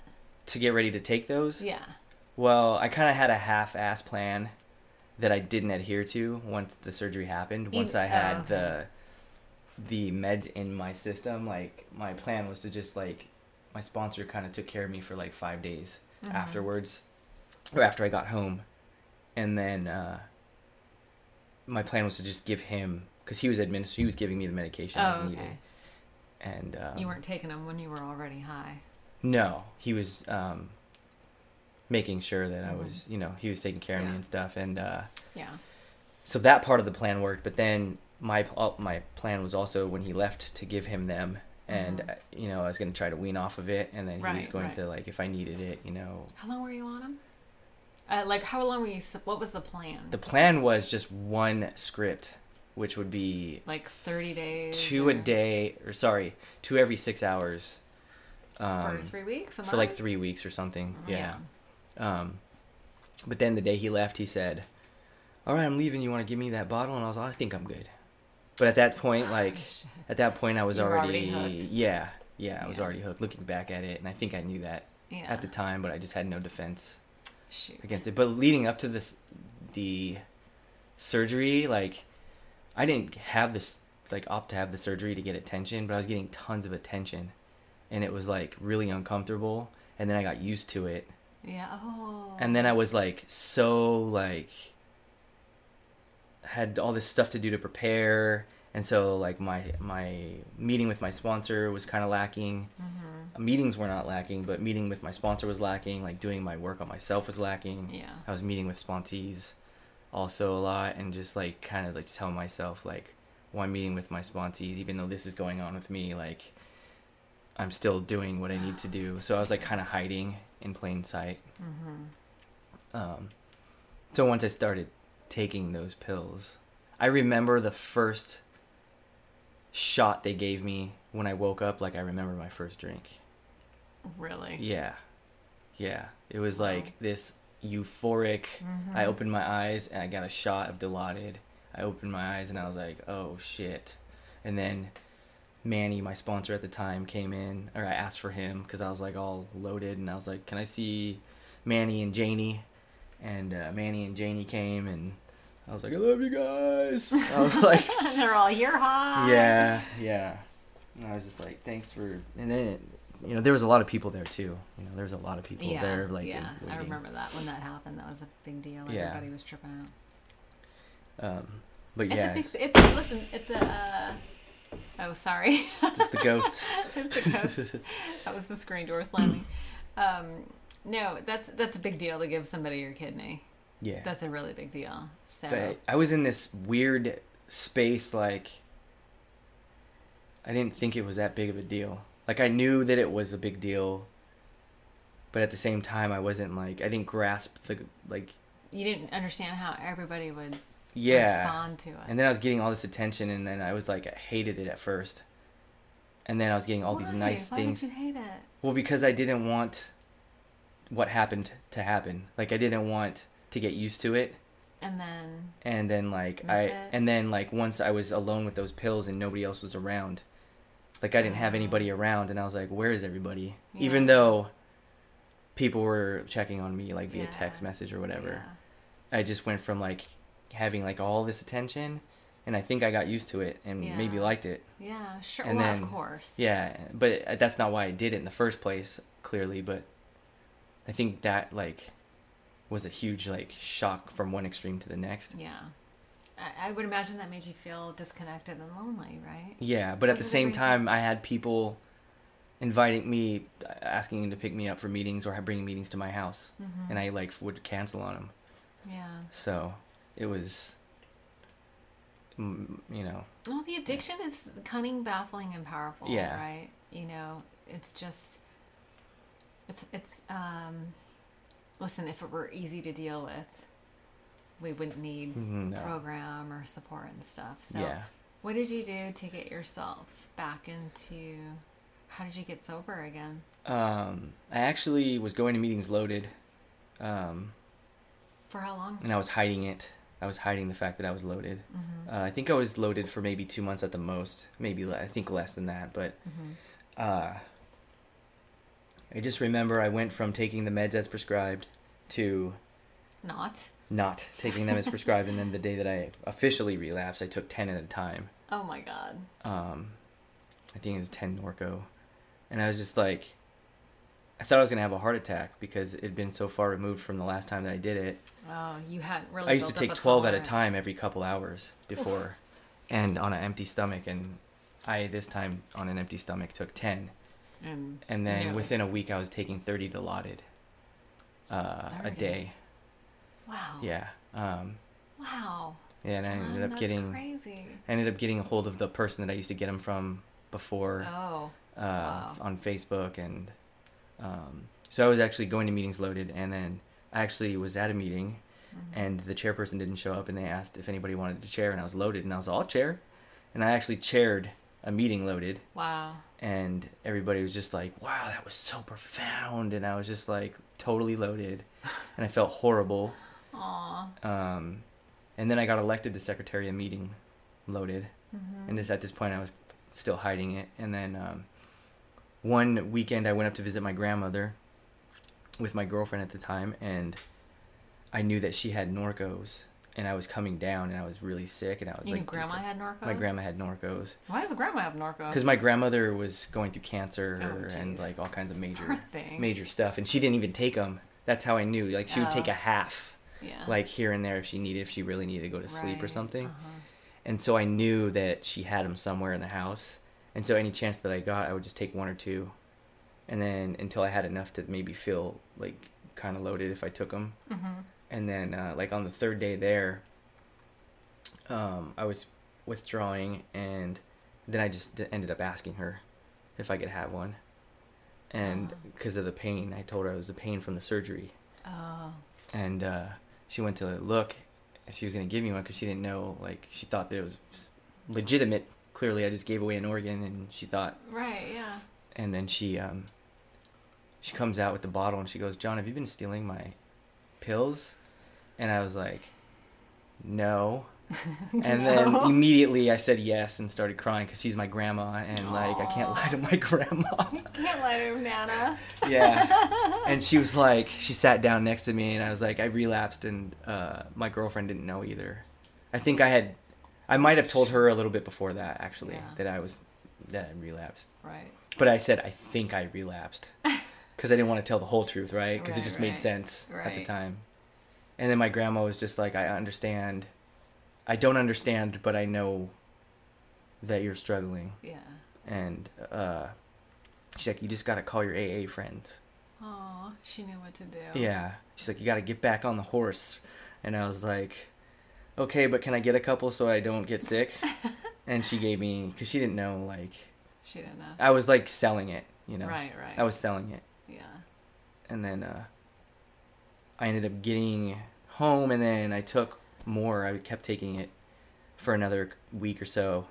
to get ready to take those, Yeah. well, I kind of had a half-ass plan that I didn't adhere to once the surgery happened. Once I had the meds in my system, like my plan was to just like my sponsor kind of took care of me for like 5 days afterwards, or after I got home, and then my plan was to just give him, because he was giving me the medication as needed. Okay. And You weren't taking them when you were already high. no, he was making sure that I was, he was taking care of me and stuff, and Yeah. so that part of the plan worked. But then my plan was also when he left to give him them, and I was going to try to wean off of it, and then he was going to, like, if I needed it, How long were you on them? Like, how long were you? What was the plan? The plan was just one script, which would be like 30 days. two every 6 hours. For 3 weeks. For like 3 weeks or something. Yeah. But then the day he left, he said, "All right, I'm leaving. You want to give me that bottle?" And I was like, "I think I'm good." But at that point, I was You were already hooked. I was already hooked. Looking back at it, and I think I knew that at the time, but I just had no defense against it. But leading up to the surgery, like, I didn't have this, like, opt to have the surgery to get attention, but I was getting tons of attention, and it was like really uncomfortable. And then I got used to it. Yeah. Oh. And then I was like had all this stuff to do to prepare, and so like my meeting with my sponsor was kind of lacking. Meetings were not lacking, but meeting with my sponsor was lacking. Like, doing my work on myself was lacking. Yeah. I was meeting with sponsees also a lot, and just like kind of like telling myself, like, well, I'm meeting with my sponsees, even though this is going on with me, like, I'm still doing what I need to do. So I was like kind of hiding in plain sight. So once I started taking those pills, I remember the first shot they gave me when I woke up. Like, I remember my first drink. Really? Yeah. It was like this euphoric. I opened my eyes and I got a shot of Dilaudid. I opened my eyes and I was like, oh shit. And then Manny, my sponsor at the time, came in, or I asked for him because I was like all loaded, and I was like, can I see Manny and Janie? And Manny and Janie came, and I was like, I love you guys. I was like, they're all, you're hot. yeah. And I was just like, thanks for. And then there was a lot of people there too. There was a lot of people there. Like, I remember that when that happened. That was a big deal. Yeah. Everybody was tripping out. But yeah, It's a. Oh, sorry. it's the ghost. It's the ghost. That was the screen door slamming. No, that's a big deal to give somebody your kidney. Yeah. That's a really big deal. So. But I was in this weird space, like, I didn't think it was that big of a deal. Like, I knew that it was a big deal, but at the same time, I wasn't, like, I didn't grasp You didn't understand how everybody would yeah. respond to it. And then I was getting all this attention, and then I was like, I hated it at first. And then I was getting all these nice things. Why did you hate it? Well, because I didn't want what happened to happen. Like, I didn't want to get used to it. And then like once I was alone with those pills and nobody else was around, like, I didn't have anybody around, and I was like, where is everybody? Yeah. Even though people were checking on me, like, via text message or whatever. Yeah. I just went from, like, having, like, all this attention, and I think I got used to it and maybe liked it. Yeah, sure. And then, of course. Yeah, but that's not why I did it in the first place, clearly, but I think that, like, was a huge like shock from one extreme to the next. Yeah. I would imagine that made you feel disconnected and lonely, right? Yeah, but at the same time, I had people inviting me, asking to pick me up for meetings or bringing meetings to my house, and I like would cancel on them. Yeah. So it was, Well, the addiction is cunning, baffling, and powerful. Yeah. Right. It's just, it's listen, if it were easy to deal with, we wouldn't need program or support and stuff. So yeah. What did you do to get yourself back into, how did you get sober again? I actually was going to meetings loaded. For how long? And I was hiding it. I was hiding the fact that I was loaded. I think I was loaded for maybe 2 months at the most. Maybe, I think less than that. But I just remember I went from taking the meds as prescribed to not taking them as prescribed. And then the day that I officially relapsed, I took 10 at a time. Oh my God. I think it was 10 Norco. And I was just like, I thought I was going to have a heart attack because it had been so far removed from the last time that I did it. Oh, you hadn't really I used to built take up a 12 at a tolerance. time every couple hours before. And on an empty stomach. And I, this time, on an empty stomach, took 10. And then within a week, I was taking 30 Dilaudid a day. Wow. Yeah. Wow. Yeah, and John, I ended up that's getting... crazy. I ended up getting a hold of the person that I used to get them from before. Oh. Wow. On Facebook, and so I was actually going to meetings loaded, and then I actually was at a meeting, and the chairperson didn't show up, and they asked if anybody wanted to chair, and I was loaded, and I was all chair, and I actually chaired a meeting loaded. Wow. And everybody was just like, wow, that was so profound, and I was just like totally loaded, and I felt horrible. Aw. And then I got elected to secretary of meeting loaded, and at this point I was still hiding it, and then one weekend I went up to visit my grandmother with my girlfriend at the time, and I knew that she had Norcos, and I was coming down, and I was really sick, and I was You like... knew grandma had Norcos? My grandma had Norcos. Why does grandma have Norcos? Because my grandmother was going through cancer and geez. like all kinds of Poor thing. major stuff, and she didn't even take them. That's how I knew. Like she would take a half, Yeah. like here and there if she really needed to go to sleep or Right. something. And so I knew that she had them somewhere in the house. And so any chance that I got, I would just take 1 or 2. And then until I had enough to maybe feel like kind of loaded if I took them. And then like on the 3rd day there, I was withdrawing, and then I just ended up asking her if I could have one. And because of the pain, I told her it was the pain from the surgery. Oh. And she went to look, and she was going to give me one because she didn't know, like, she thought that it was legitimate. Clearly, I just gave away an organ, and she thought. Right, yeah. And then she comes out with the bottle, and she goes, John, have you been stealing my pills? And I was like, no. And then immediately I said yes and started crying because she's my grandma, and like I can't lie to my grandma. You can't lie to Nana. Yeah. And she was like, she sat down next to me, and I was like, I relapsed, and my girlfriend didn't know either. I think I might have told her a little bit before that, actually, that I relapsed. Right. But I said I think I relapsed because I didn't want to tell the whole truth, right? Because it just made Right. sense at the Right. time. And then my grandma was just like, I understand. I don't understand, but I know that you're struggling. Yeah. And she's like, you just got to call your AA friends. Aw, she knew what to do. Yeah. She's like, you got to get back on the horse. And I was like, okay, but can I get a couple so I don't get sick? And she gave me, because she didn't know, like... She didn't know. I was like selling it, you know? Right, right. I was selling it. Yeah. And then I ended up getting home, and then I took more. I kept taking it for another week or so,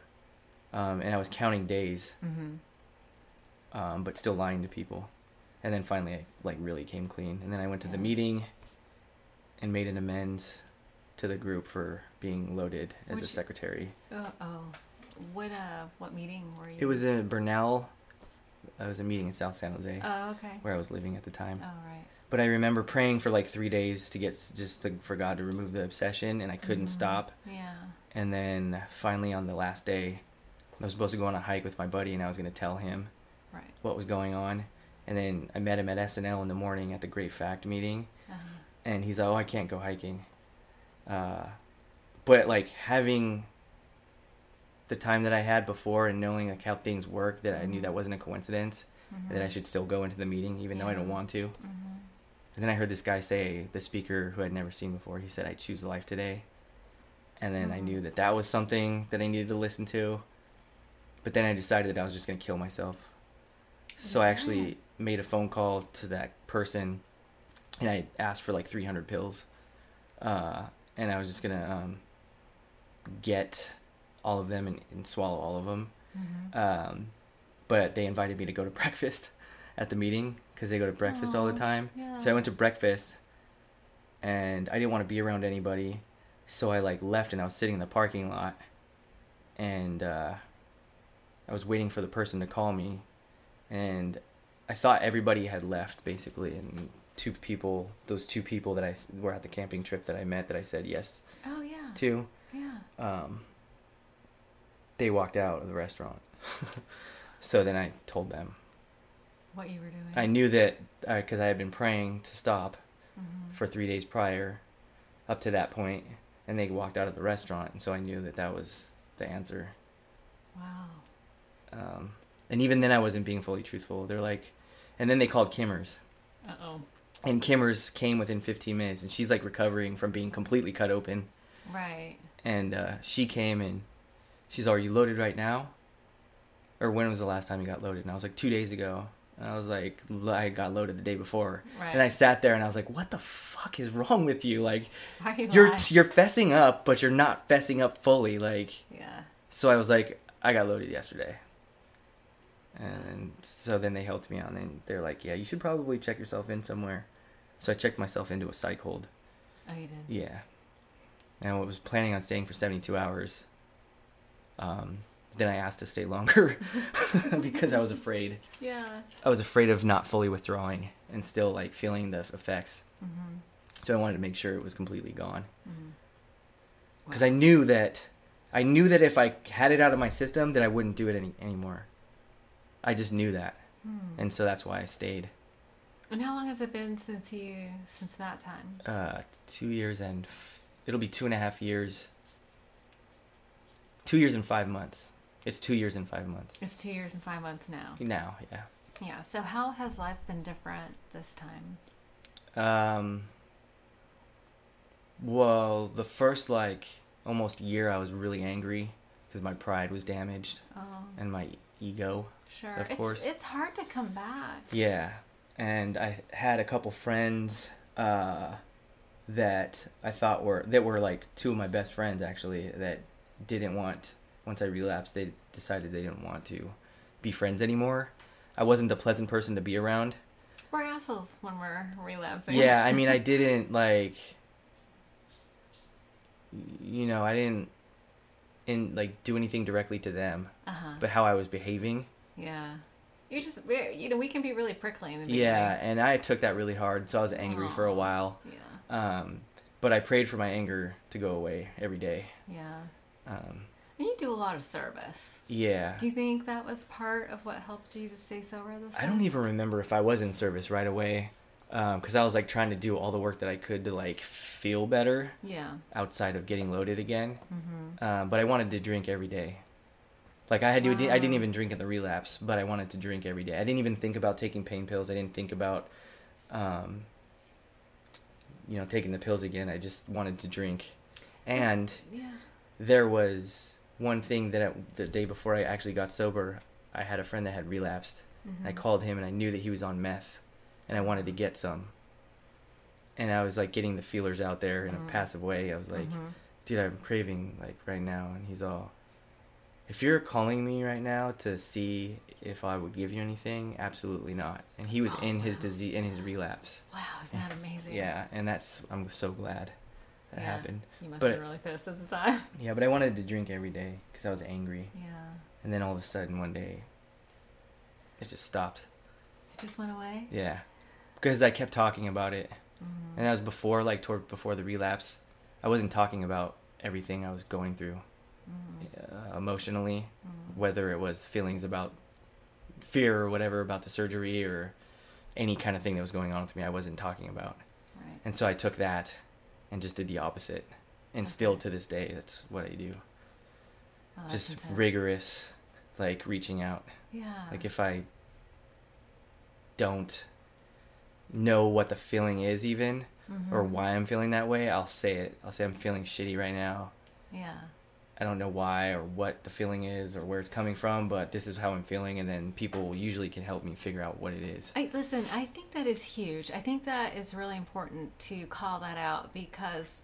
and I was counting days, but still lying to people. And then finally I like really came clean, and then I went to the meeting and made an amends to the group for being loaded as a secretary. What meeting were you? It was in Bernal. It was a meeting in South San Jose. Oh, okay. Where I was living at the time. Oh, right. But I remember praying for like 3 days for God to remove the obsession, and I couldn't stop. Yeah. And then finally on the last day, I was supposed to go on a hike with my buddy, and I was going to tell him what was going on. And then I met him at SNL in the morning at the Great Fact meeting. And he's like, oh, I can't go hiking. But like having the time that I had before and knowing like how things work, that I knew that wasn't a coincidence, and that I should still go into the meeting even though I don't want to. And then I heard this guy say, the speaker who I'd never seen before, he said, I choose life today. And then I knew that that was something that I needed to listen to. But then I decided that I was just going to kill myself. So I actually made a phone call to that person, and I asked for like 300 pills. And I was just going to get all of them and swallow all of them. But they invited me to go to breakfast at the meeting because they go to breakfast all the time. Yeah. So I went to breakfast, and I didn't want to be around anybody. So I like left, and I was sitting in the parking lot, and I was waiting for the person to call me, and I thought everybody had left basically, and those two people that I were at the camping trip that I met that I said yes to, they walked out of the restaurant. So then I told them what you were doing. I knew that because I had been praying to stop for 3 days prior up to that point, and they walked out of the restaurant, and so I knew that that was the answer. Wow. And even then I wasn't being fully truthful. They're like, and then they called Kimmers. Uh-oh. And Kimmers came within 15 minutes, and she's like recovering from being completely cut open. Right. And she came, and she's, are you loaded right now? Or when was the last time you got loaded? And I was like, 2 days ago. And I was like, I got loaded the day before. Right. And I sat there and I was like, what the fuck is wrong with you? Like, why are you you're fessing up, but you're not fessing up fully. Like, yeah. So I was like, I got loaded yesterday. And so then they helped me on, and they're like, yeah, you should probably check yourself in somewhere. So I checked myself into a psych hold. Oh, you did? Yeah. And I was planning on staying for 72 hours. Then I asked to stay longer because I was afraid. Yeah. I was afraid of not fully withdrawing and still like feeling the effects. So I wanted to make sure it was completely gone. Because I knew that if I had it out of my system, that I wouldn't do it anymore. I just knew that. And so that's why I stayed. And how long has it been since that time? 2 years and it'll be 2.5 years. 2 years and 5 months. It's 2 years and 5 months. It's 2 years and 5 months now. Now, yeah. Yeah. So how has life been different this time? Well, the first like almost year I was really angry because my pride was damaged. And my ego. Sure. Of course. It's hard to come back. Yeah. And I had a couple friends that I thought were like two of my best friends actually, that didn't want, once I relapsed, they decided they didn't want to be friends anymore. I wasn't a pleasant person to be around. We're assholes when we're relapsing. Yeah, I mean, I didn't like, I didn't do anything directly to them, but how I was behaving. Yeah. We can be really prickly in the beginning. Yeah, and I took that really hard, so I was angry for a while. Yeah. But I prayed for my anger to go away every day. Yeah. And you do a lot of service. Yeah. Do you think that was part of what helped you to stay sober this time? I don't even remember if I was in service right away, because I was like trying to do all the work that I could to like feel better. Yeah. Outside of getting loaded again. But I wanted to drink every day. Like I didn't even drink in the relapse, but I wanted to drink every day. I didn't even think about taking pain pills. I didn't think about, taking the pills again. I just wanted to drink. And there was one thing that the day before I actually got sober, I had a friend that had relapsed. I called him, and I knew that he was on meth, and I wanted to get some. And I was like getting the feelers out there in a passive way. I was like, dude, I'm craving like right now. And he's all, if you're calling me right now to see if I would give you anything, absolutely not. And he was in his disease, in his relapse. Wow, isn't that amazing? Yeah, and I'm so glad that happened. You must have been really pissed at the time. Yeah, but I wanted to drink every day because I was angry. Yeah. And then all of a sudden one day, it just stopped. It just went away? Yeah, because I kept talking about it. And that was before the relapse. I wasn't talking about everything I was going through. Emotionally, whether it was feelings about fear or whatever about the surgery or any kind of thing that was going on with me, I wasn't talking about. Right. And so I took that and just did the opposite. And still to this day, that's what I do. Oh, that's Just intense. rigorous, like reaching out. Yeah. Like if I don't know what the feeling is even, or why I'm feeling that way, I'll say it. I'll say I'm feeling shitty right now. Yeah. I don't know why or what the feeling is or where it's coming from, but this is how I'm feeling, and then people usually can help me figure out what it is. Listen, I think that is huge. I think that is really important to call that out because,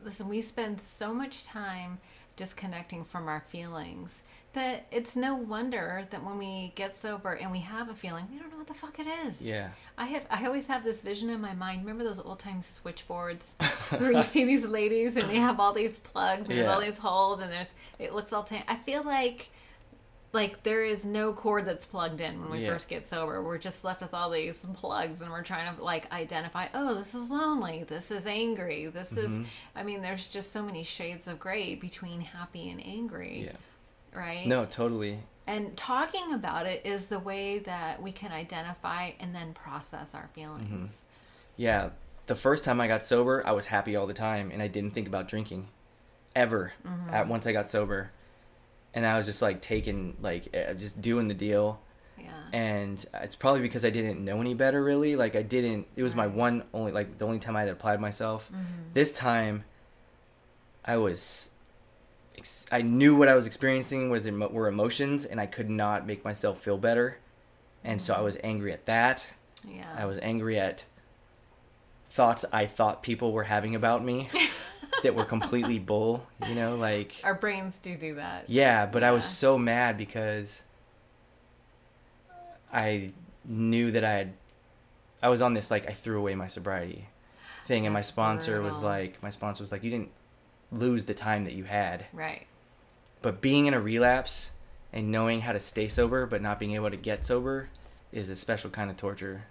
listen, we spend so much time disconnecting from our feelings that it's no wonder that when we get sober and we have a feeling, we don't know what the fuck it is. Yeah. I always have this vision in my mind. Remember those old time switchboards where you see these ladies and they have all these plugs and there's all these holes and it looks all I feel like there is no cord that's plugged in when we first get sober. We're just left with all these plugs and we're trying to identify, oh, this is lonely, this is angry, this is, I mean, there's just so many shades of gray between happy and angry. Yeah. Right? No, totally. And talking about it is the way that we can identify and then process our feelings. Yeah. The first time I got sober, I was happy all the time and I didn't think about drinking ever once I got sober. And I was just just doing the deal. Yeah. And it's probably because I didn't know any better really. It was my the only time I had applied myself. This time I knew what I was experiencing were emotions, and I could not make myself feel better. And so I was angry at that. Yeah. I was angry at thoughts I thought people were having about me that were completely bull, Our brains do that. Yeah, but I was so mad because I knew that I was on this, I threw away my sobriety thing, and my sponsor was like, you didn't lose the time that you had. Right. But being in a relapse and knowing how to stay sober but not being able to get sober is a special kind of torture.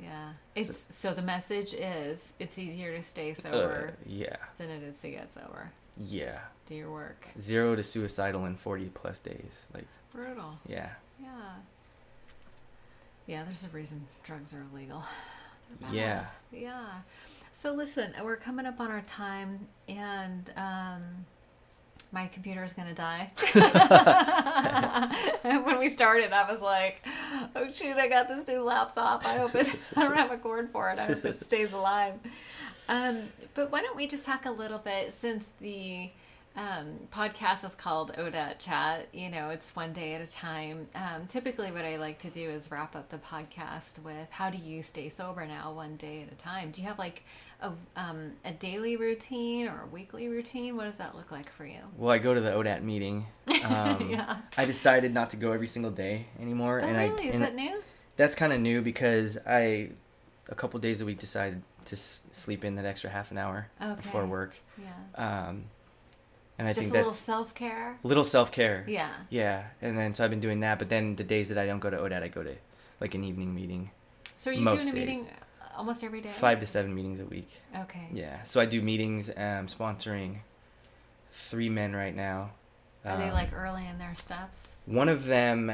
Yeah. So the message is it's easier to stay sober than it is to get sober. Yeah. Do your work. 0 to suicidal in 40 plus days. Brutal. Yeah. Yeah. Yeah, there's a reason drugs are illegal. Yeah. Yeah. So listen, we're coming up on our time, and my computer is going to die. When we started, I was like, oh shoot, I got this new laptop. I don't have a cord for it. I hope it stays alive. But why don't we just talk a little bit, since the podcast is called ODAT Chat, it's one day at a time. Typically what I like to do is wrap up the podcast with, how do you stay sober now, one day at a time? Do you have a daily routine or a weekly routine? What does that look like for you? Well, I go to the ODAT meeting. Yeah. I decided not to go every single day anymore. Oh, really? Is that new? That's kind of new because a couple days a week decided to sleep in that extra half an hour before work. Yeah. And I just think a little that's self-care. Little self-care. Yeah. Yeah. And then so I've been doing that, but then the days that I don't go to ODAT, I go to an evening meeting. So are you doing a meeting almost every day? 5 to 7 meetings a week. Okay. Yeah. So I do meetings. I'm sponsoring 3 men right now. Are they early in their steps? One of them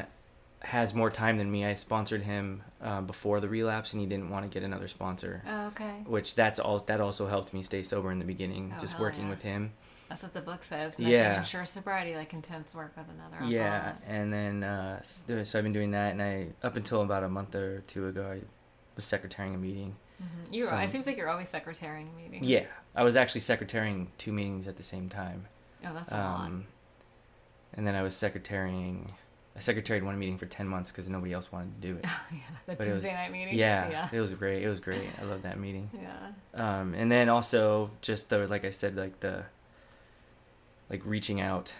has more time than me. I sponsored him before the relapse, and he didn't want to get another sponsor. Oh, okay. Which that also helped me stay sober in the beginning, just working with him. That's what the book says. Ensure sobriety like intense work with another alcoholic. Yeah, and then so I've been doing that, and up until about a month or two ago, I was secretarying a meeting. Mm-hmm. It seems like you're always secretarying a meeting. Yeah, I was actually secretarying 2 meetings at the same time. Oh, that's a lot. And then I secretaried one meeting for 10 months because nobody else wanted to do it. The Tuesday night meeting? Yeah, it was great. It was great. I love that meeting. Yeah. And then also just like I said, reaching out.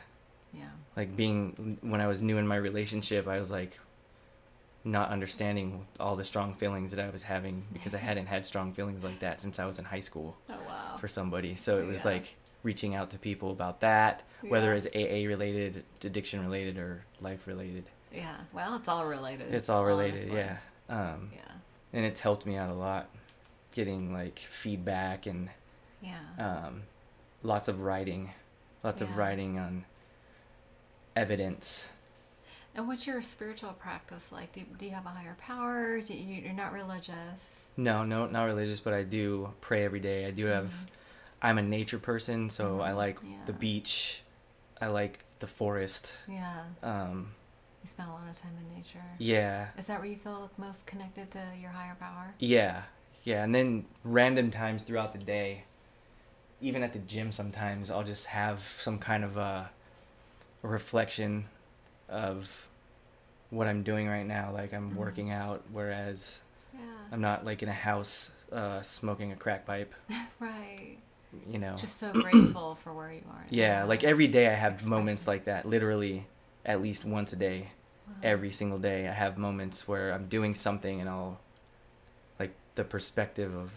Yeah. When I was new in my relationship, I was not understanding all the strong feelings that I was having because I hadn't had strong feelings like that since I was in high school. Oh, wow. For somebody. So it was reaching out to people about that, whether it's AA related, addiction related, or life related. Yeah. Well, it's all related. It's all related. Honestly. Yeah. And it's helped me out a lot, getting feedback and lots of writing on evidence. And what's your spiritual practice like? Do you have a higher power? You're not religious? No, not religious, but I do pray every day. I do have, I'm a nature person, so I like the beach. I like the forest. Yeah. You spend a lot of time in nature. Yeah. Is that where you feel most connected to your higher power? Yeah. Yeah. And then random times throughout the day, even at the gym sometimes, I'll just have some kind of a reflection of what I'm doing right now. Like I'm working out, whereas I'm not like in a house smoking a crack pipe. Right. You know. Just so grateful for where you are. Yeah, like every day I have moments like that, literally at least once a day. Every single day I have moments where I'm doing something and I'll, like, the perspective of,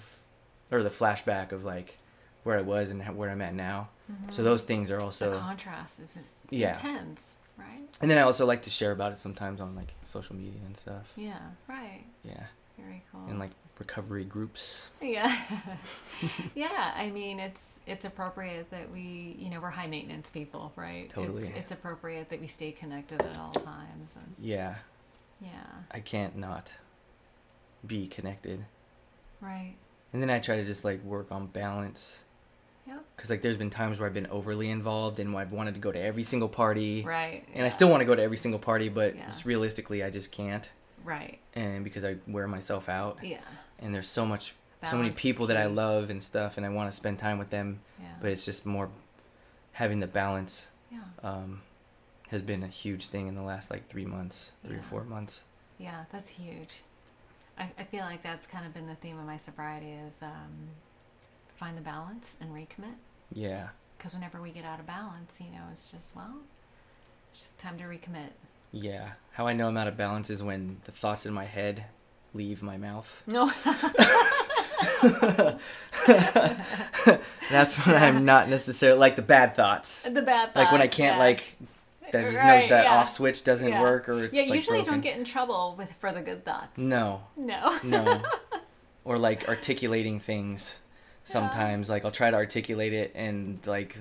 or the flashback of like where I was and where I'm at now. So those things are also... The contrast is intense, right? And then I also like to share about it sometimes on like social media and stuff. Yeah, right. Yeah. Very cool. And like recovery groups. Yeah. Yeah, I mean, it's appropriate that we, we're high maintenance people, right? Totally. It's appropriate that we stay connected at all times. And yeah. Yeah. I can't not be connected. Right. And then I try to just like work on balance. Yep. Because like there's been times where I've been overly involved and I've wanted to go to every single party. Right. And I still want to go to every single party, but just realistically I just can't. Right. And because I wear myself out. Yeah. And there's so many Balance people that I love and stuff, and I want to spend time with them. Yeah. But it's just more having the balance. Yeah. Has been a huge thing in the last like 3 months, 3 or 4 months. Yeah, that's huge. I feel like that's kind of been the theme of my sobriety is find the balance and recommit. Yeah. Because whenever we get out of balance, it's just, it's just time to recommit. Yeah. How I know I'm out of balance is when the thoughts in my head leave my mouth. No. That's when I'm not necessarily like the bad thoughts. The bad thoughts. Like when I can't there's that off switch doesn't work or it's usually broken. you don't get in trouble for the good thoughts. No. Or like articulating things sometimes. Like I'll try to articulate it and like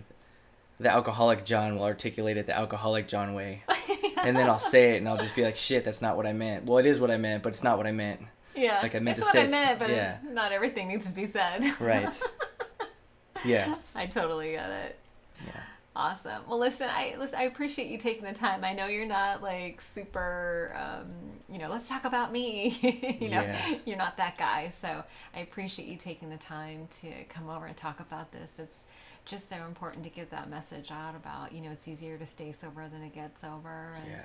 the alcoholic John will articulate it the alcoholic John way. And then I'll say it and I'll just be like, shit, that's not what I meant. Well, it is what I meant, but it's not what I meant. Yeah. Like I meant it's to say what I meant, but it's not everything needs to be said. Right. Yeah. I totally get it. Yeah. Awesome. Well, listen, I appreciate you taking the time. I know you're not like super, let's talk about me. You're not that guy. So I appreciate you taking the time to come over and talk about this. It's just so important to get that message out about, it's easier to stay sober than to get sober. And,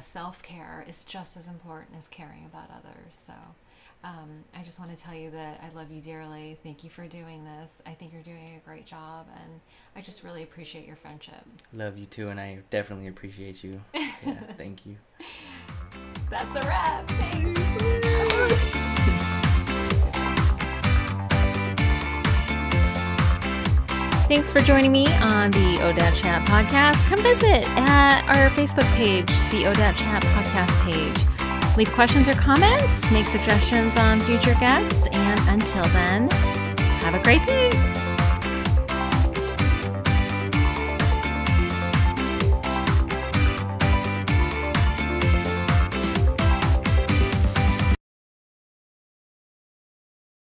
self-care is just as important as caring about others. So I just want to tell you that I love you dearly. Thank you for doing this. I think you're doing a great job, and I just really appreciate your friendship. Love you too, and I definitely appreciate you. Yeah, thank you. That's a wrap. Thanks. Thanks for joining me on the ODAD Chat podcast. Come visit at our Facebook page, the ODAD Chat podcast page. Leave questions or comments, make suggestions on future guests, and until then, have a great day.